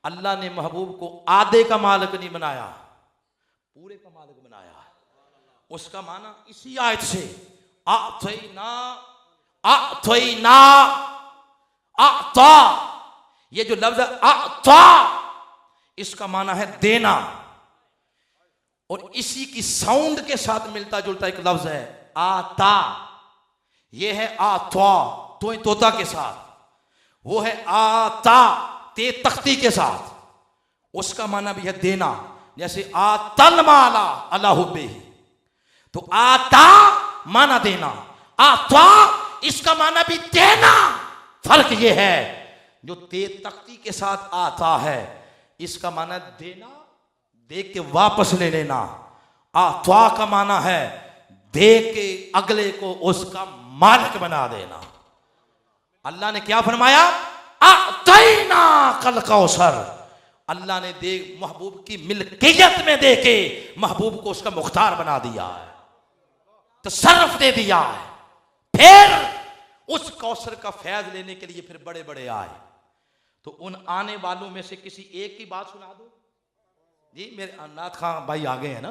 अल्लाह ने महबूब को आधे का मालिक नहीं बनाया, पूरे का मालिक बनाया। उसका माना इसी आयत से आता, ये जो लफ्ज आता इसका माना है देना, और इसी की साउंड के साथ मिलता जुलता एक लफ्ज है आता। ये है आत्वा, तो तोता के साथ, वो है आता ते तख्ती के साथ, उसका माना भी है देना। जैसे आतल माला अल्लाह पे, तो आता माना देना, आत्वा इसका माना भी देना। फर्क ये है जो ते तख्ती के साथ आता है इसका माना देना, दे के वापस ले लेना। आत्वा का माना है दे के अगले को उसका मालिक बना देना। अल्लाह ने क्या फरमाया? आतैना कल कौसर। अल्लाह ने दे महबूब की मिल्कियत में दे के महबूब को उसका मुख्तार बना दिया है, तसर्रुफ दे दिया है। फिर उस कौसर का फैज लेने के लिए फिर बड़े बड़े आए। तो उन आने वालों में से किसी एक की बात सुना दो जी। मेरे अन्नाथ खान भाई आ गए हैं ना।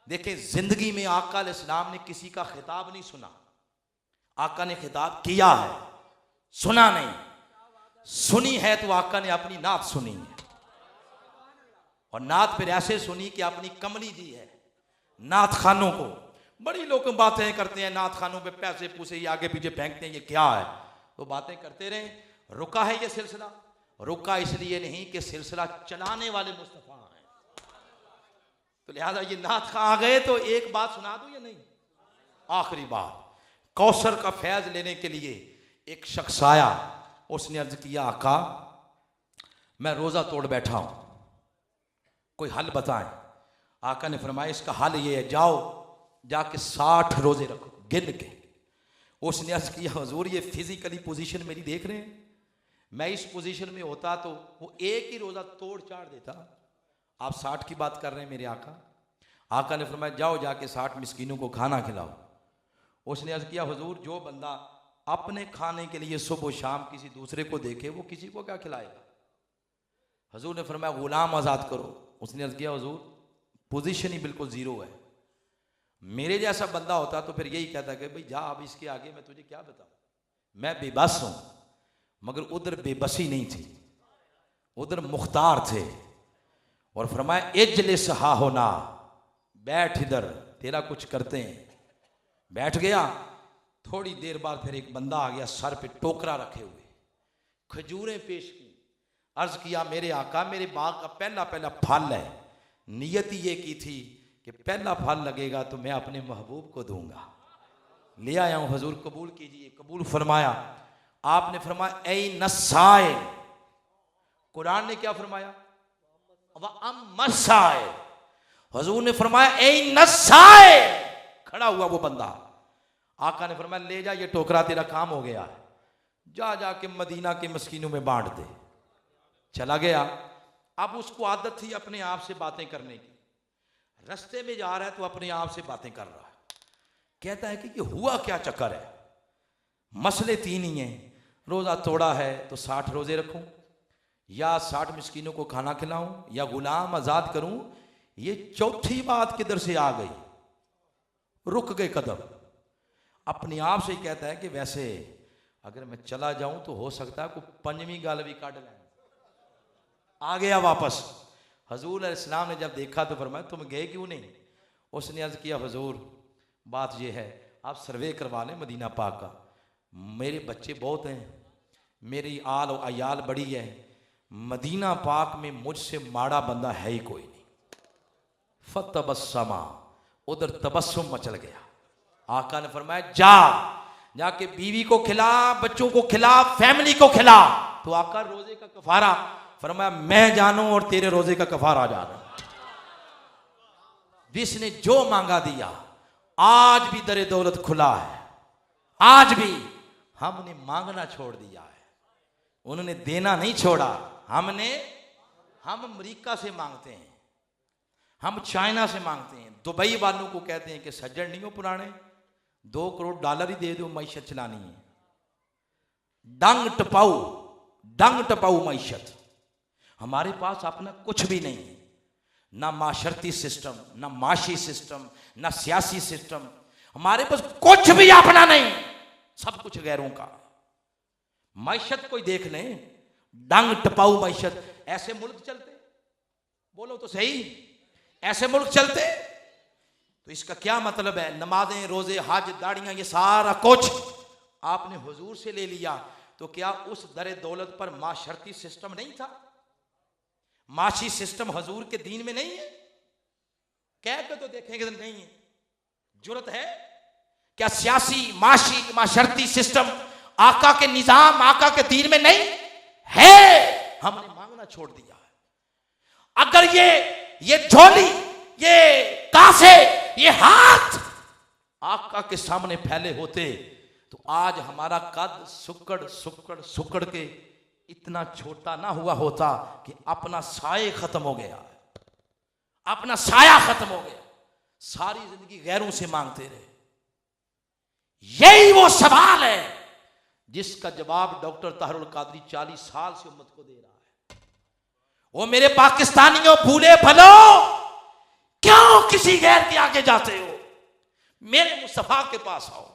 देखें जिंदगी में आका अलैहिस्सलाम ने किसी का खिताब नहीं सुना, आका ने खिताब किया है, सुना नहीं। सुनी है तो आका ने अपनी नात सुनी है, और नात फिर ऐसे सुनी कि अपनी कमली दी है नात खानों को। बड़ी लोग बातें करते हैं, नात खानों पे पैसे पूसे ये आगे पीछे फेंकते हैं, ये क्या है? तो बातें करते रहे। रुका है ये सिलसिला, रुका इसलिए नहीं कि सिलसिला चलाने वाले मुस्तफा हैं, तो लिहाजा ये नात खा आ गए तो एक बात सुना दूं या नहीं? आखिरी बात, कौसर का फैज लेने के लिए एक शख्स आया, उसने अर्ज किया आका मैं रोजा तोड़ बैठा हूं, कोई हल बताएं। आका ने फरमाया इसका हल ये है, जाओ जाके 60 रोजे रखो गिन के। उसने अर्ज किया हुजूर ये फिजिकली पोजीशन मेरी देख रहे हैं, मैं इस पोजीशन में होता तो वो एक ही रोजा तोड़ चाड़ देता, आप 60 की बात कर रहे हैं मेरे आका। आका ने फरमाया जाओ जाके 60 मिस्कीनों को खाना खिलाओ। उसने अर्ज किया हुजूर जो बंदा अपने खाने के लिए सुबह शाम किसी दूसरे को देखे वो किसी को क्या खिलाएगा? हुजूर ने फरमाया गुलाम आज़ाद करो। उसने अर्ज किया हुजूर पोजीशन ही बिल्कुल ज़ीरो है, मेरे जैसा बंदा होता तो फिर यही कहता कि भाई जा अब इसके आगे मैं तुझे क्या बताऊं, मैं बेबस हूं। मगर उधर बेबसी नहीं थी, उधर मुख्तार थे। और फरमाया इजलिस हा होना, बैठ इधर तेरा कुछ करते हैं। बैठ गया। थोड़ी देर बाद फिर एक बंदा आ गया, सर पे टोकरा रखे हुए, खजूरें पेश की। अर्ज किया मेरे आका मेरे बाग का पहला पहला फल है, नियत ये की थी कि पहला फल लगेगा तो मैं अपने महबूब को दूंगा, ले आया हूं हुजूर कबूल कीजिए। कबूल फरमाया। आपने फरमाया ऐ नसाए, कुरान ने क्या फरमाया? व अम्मसाए। हुजूर ने फरमाया ऐ नसाए, खड़ा हुआ वो बंदा। आका ने फरमाया ले जा ये टोकरा तेरा काम हो गया है, जा जाके मदीना के मस्कीनों में बांट दे। चला गया। अब उसको आदत थी अपने आप से बातें करने की, रास्ते में जा रहा है तो अपने आप से बातें कर रहा है। कहता है कि ये हुआ क्या चक्कर है? मसले 3 ही हैं, रोज़ा तोड़ा है तो 60 रोज़े रखूं, या 60 मिस्कीनों को खाना खिलाऊं, या गुलाम आज़ाद करूं। ये चौथी बात किधर से आ गई? रुक गए कदम। अपने आप से ही कहता है कि वैसे अगर मैं चला जाऊं तो हो सकता है कोई 5वीं गाल भी काट लें। आ गया वापस। हजूर अलैहिस्सलाम ने जब देखा तो फरमाया तुम गए क्यों नहीं? उसने अर्ज किया हुजूर बात यह है आप सर्वे करवा लें मदीना पाक का, मेरे बच्चे बहुत हैं, मेरी आल और अयाल बड़ी है, मदीना पाक में मुझसे माड़ा बंदा है ही कोई नहीं। फतबस्समा, उधर तबस्सुम मचल गया। आका ने फरमाया जाके बीवी को खिला, बच्चों को खिला, फैमिली को खिला। तो आका रोजे का कफारा, फरमाया मैं जानूं और तेरे रोजे का कफारा जानूं। जिसने जो मांगा दिया, आज भी दरे दौलत खुला है, आज भी हमने मांगना छोड़ दिया है, उन्होंने देना नहीं छोड़ा। हम अमेरिका से मांगते हैं, हम चाइना से मांगते हैं, दुबई वालों को कहते हैं कि सज्जन नहीं हो पुराने, $2 करोड़ ही दे दो, मैशत चलानी है। डंग टपाऊ मैशत। हमारे पास अपना कुछ भी नहीं है, ना माशरती सिस्टम, ना माशी सिस्टम, ना सियासी सिस्टम, हमारे पास कुछ भी अपना नहीं, सब कुछ गैरों का। मैशत कोई देख लें, डंग टपाऊ मैशत। ऐसे मुल्क चलते, बोलो तो सही, ऐसे मुल्क चलते तो इसका क्या मतलब है? नमाजें, रोजे, हज, दाढ़ियां, ये सारा कुछ आपने हुजूर से ले लिया, तो क्या उस दरे दौलत पर माशरती सिस्टम नहीं था? माशी सिस्टम हुजूर के दीन में नहीं है? कह के तो देखेंगे नहीं है। जुर्रत है क्या? सियासी, माशी, माशरती सिस्टम आका के निजाम, आका के दीन में नहीं है। हमने मांगना छोड़ दिया है। अगर ये झोली, ये कासे, ये हाथ आका के सामने फैले होते तो आज हमारा कद सुकड़ के इतना छोटा ना हुआ होता कि अपना साये खत्म हो गया, अपना साया खत्म हो गया, सारी जिंदगी गैरों से मांगते रहे। यही वो सवाल है जिसका जवाब डॉक्टर ताहिरुल कादरी 40 साल से उम्मत को दे रहा है। वो मेरे पाकिस्तानियों भूले भलो, क्यों किसी गैर के आगे जाते हो? मेरे मुस्तफा के पास आओ।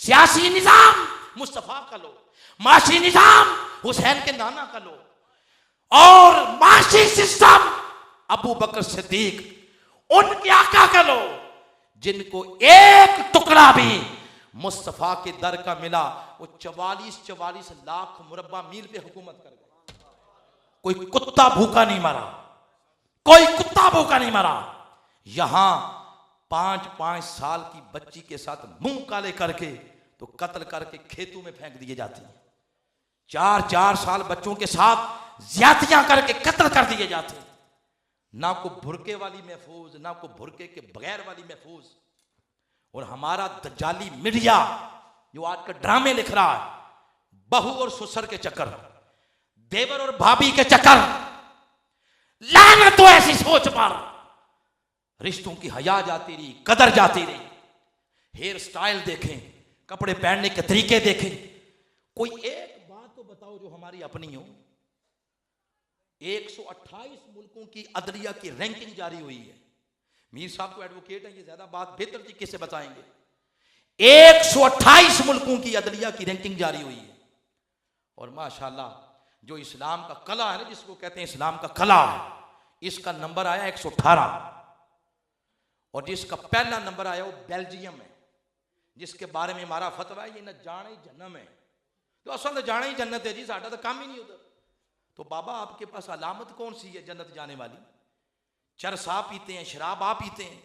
सियासी निजाम मुस्तफा का लो, माशी निजाम हुसैन के नाना का लो, और माशी सिस्टम अबू बकर सिद्दीक उनके आका का लो। जिनको एक टुकड़ा भी मुस्तफा के दर का मिला वो 44 लाख मुरब्बा मील पे हुकूमत कर गए। कोई कुत्ता भूखा नहीं मरा, कोई कुत्ता भूखा नहीं मरा। यहां 5-5 साल की बच्ची के साथ मुंह काले करके तो कत्ल करके खेतों में फेंक दिए जाते हैं। 4-4 साल बच्चों के साथ ज्यादतियां करके कत्ल कर दिए जाते हैं। ना को भुरके वाली महफूज, ना को भुरके के बगैर वाली महफूज। और हमारा दज्जाली मीडिया जो आज का ड्रामे लिख रहा है, बहू और ससुर के चक्कर, देवर और भाभी के चक्कर, लानत तो ऐसी सोच पर रिश्तों की हया जाती रही, कदर जाती रही। हेयर स्टाइल देखें, कपड़े पहनने के तरीके देखें। कोई एक बात तो बताओ जो हमारी अपनी हो। 128 मुल्कों की अदलिया की रैंकिंग जारी हुई है। मीर साहब को एडवोकेट है, ये ज्यादा बात बेहतर तरीके से बताएंगे। 128 मुल्कों की अदलिया की रैंकिंग जारी हुई है। और माशाल्लाह जो इस्लाम का कला है ना, जिसको कहते हैं इस्लाम का कला है, इसका नंबर आया 118। और जिसका पहला नंबर आया वो बेल्जियम है, जिसके बारे में हमारा फतवा है ये न जाने ही जन्नम है। तो असल तो जाने ही जन्नत है जी, साडा तो काम ही नहीं उधर। तो बाबा आपके पास अलामत कौन सी है जन्नत जाने वाली? चरस आप पीते हैं, शराब आप पीते हैं,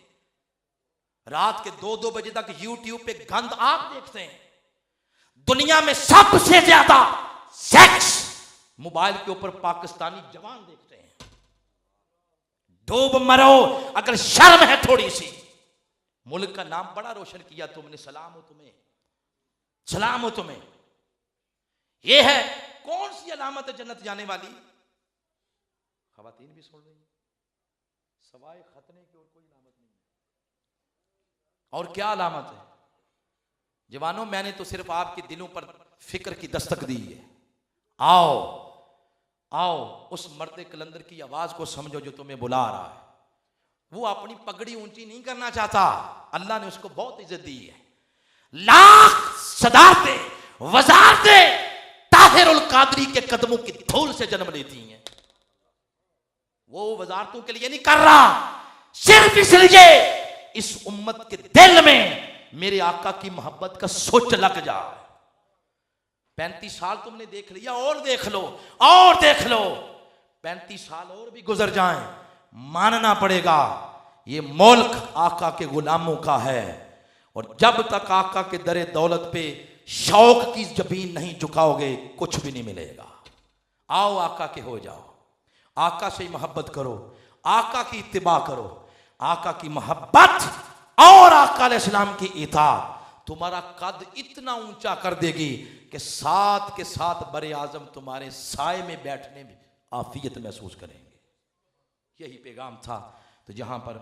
रात के 2-2 बजे तक यूट्यूब पे गंद आप देखते हैं। दुनिया में सबसे ज्यादा सेक्स मोबाइल के ऊपर पाकिस्तानी जवान देखते हैं। डूब मरो अगर शर्म है थोड़ी सी। मुल्क का नाम बड़ा रोशन किया तुमने, सलाम हो तुम्हें, सलाम हो तुम्हें। यह है कौन सी अलामत है जन्नत जाने वाली? खवातीन भी सुन रही हैं, सवाए खतने की और कोई अलामत नहीं है। और क्या अलामत है जवानों? मैंने तो सिर्फ आपके दिलों पर फिक्र की दस्तक दी है। आओ आओ उस मर्द कलंदर की आवाज को समझो जो तुम्हें बुला रहा है। वो अपनी पगड़ी ऊंची नहीं करना चाहता, अल्लाह ने उसको बहुत इज्जत दी है। लाख सदारतें वजारतें ताहिरुल कादरी के कदमों की धूल से जन्म लेती हैं। वो वजारतों के लिए नहीं कर रहा, सिर्फ इसलिए इस उम्मत के दिल में मेरे आका की मोहब्बत का सोच लग जाए। 35 साल तुमने देख लिया, और देख लो, और देख लो। 35 साल और भी गुजर जाएं, मानना पड़ेगा ये मुल्क आका के गुलामों का है। और जब तक आका के दरे दौलत पे शौक की जबीन नहीं झुकाओगे कुछ भी नहीं मिलेगा। आओ आका के हो जाओ, आका से मोहब्बत करो, आका की इत्तिबा करो। आका की मोहब्बत और आका अलैहिस्सलाम की इताअत तुम्हारा कद इतना ऊंचा कर देगी कि साथ के साथ बरे आजम तुम्हारे साए में बैठने में आफियत महसूस करेंगे। यही पैगाम था। तो जहां पर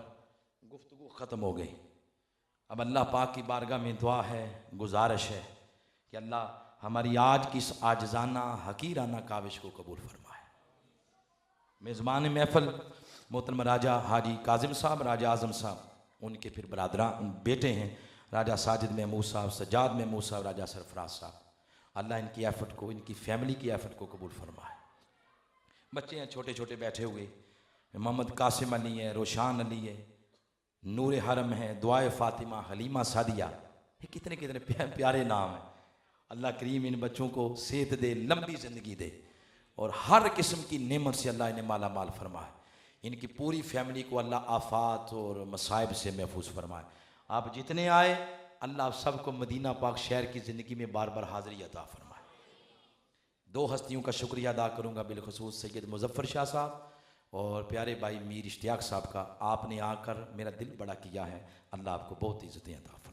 गुफ्तगू खत्म हो गई, अब अल्लाह पाक की बारगाह में दुआ है, गुजारिश है कि अल्लाह हमारी आज की इस आजजाना हकीराना काविश को कबूल फरमाए। मेज़बान महफिल मोहतरम राजा हाजी काजिम साहब, राजा आज़म साहब, उनके फिर बरादरा बेटे हैं राजा साजिद महमूद साहब, सज्जाद महमूद साहब, राजा सरफराज साहब। अल्लाह इनकी एफर्ट को, इनकी फैमिली की एफर्ट को कबूल फरमाए। बच्चे हैं छोटे छोटे बैठे हुए, मोहम्मद कासिम अली है, रोशान अली है, नूर हरम है, दुआए फ़ातिमा, हलीमा सादिया, ये कितने कितने प्यारे नाम हैं। अल्लाह करीम इन बच्चों को सेहत दे, लंबी ज़िंदगी दे और हर किस्म की नेमत से अल्लाह इन्हें माला माल फरमाए। इनकी पूरी फैमिली को अल्लाह आफात और मसाइब से महफूज फरमाए। आप जितने आए अल्लाह आप सबको मदीना पाक शहर की ज़िंदगी में बार बार हाज़िरी अता फरमाए। 2 हस्तियों का शुक्रिया अदा करूँगा, बिलखुसूस सैयद मुज़फ़्फ़र शाह साहब और प्यारे भाई मीर इश्तियाक साहब का। आपने आकर मेरा दिल बड़ा किया है, अल्लाह आपको बहुत इज़्ज़तें अता फरमाए।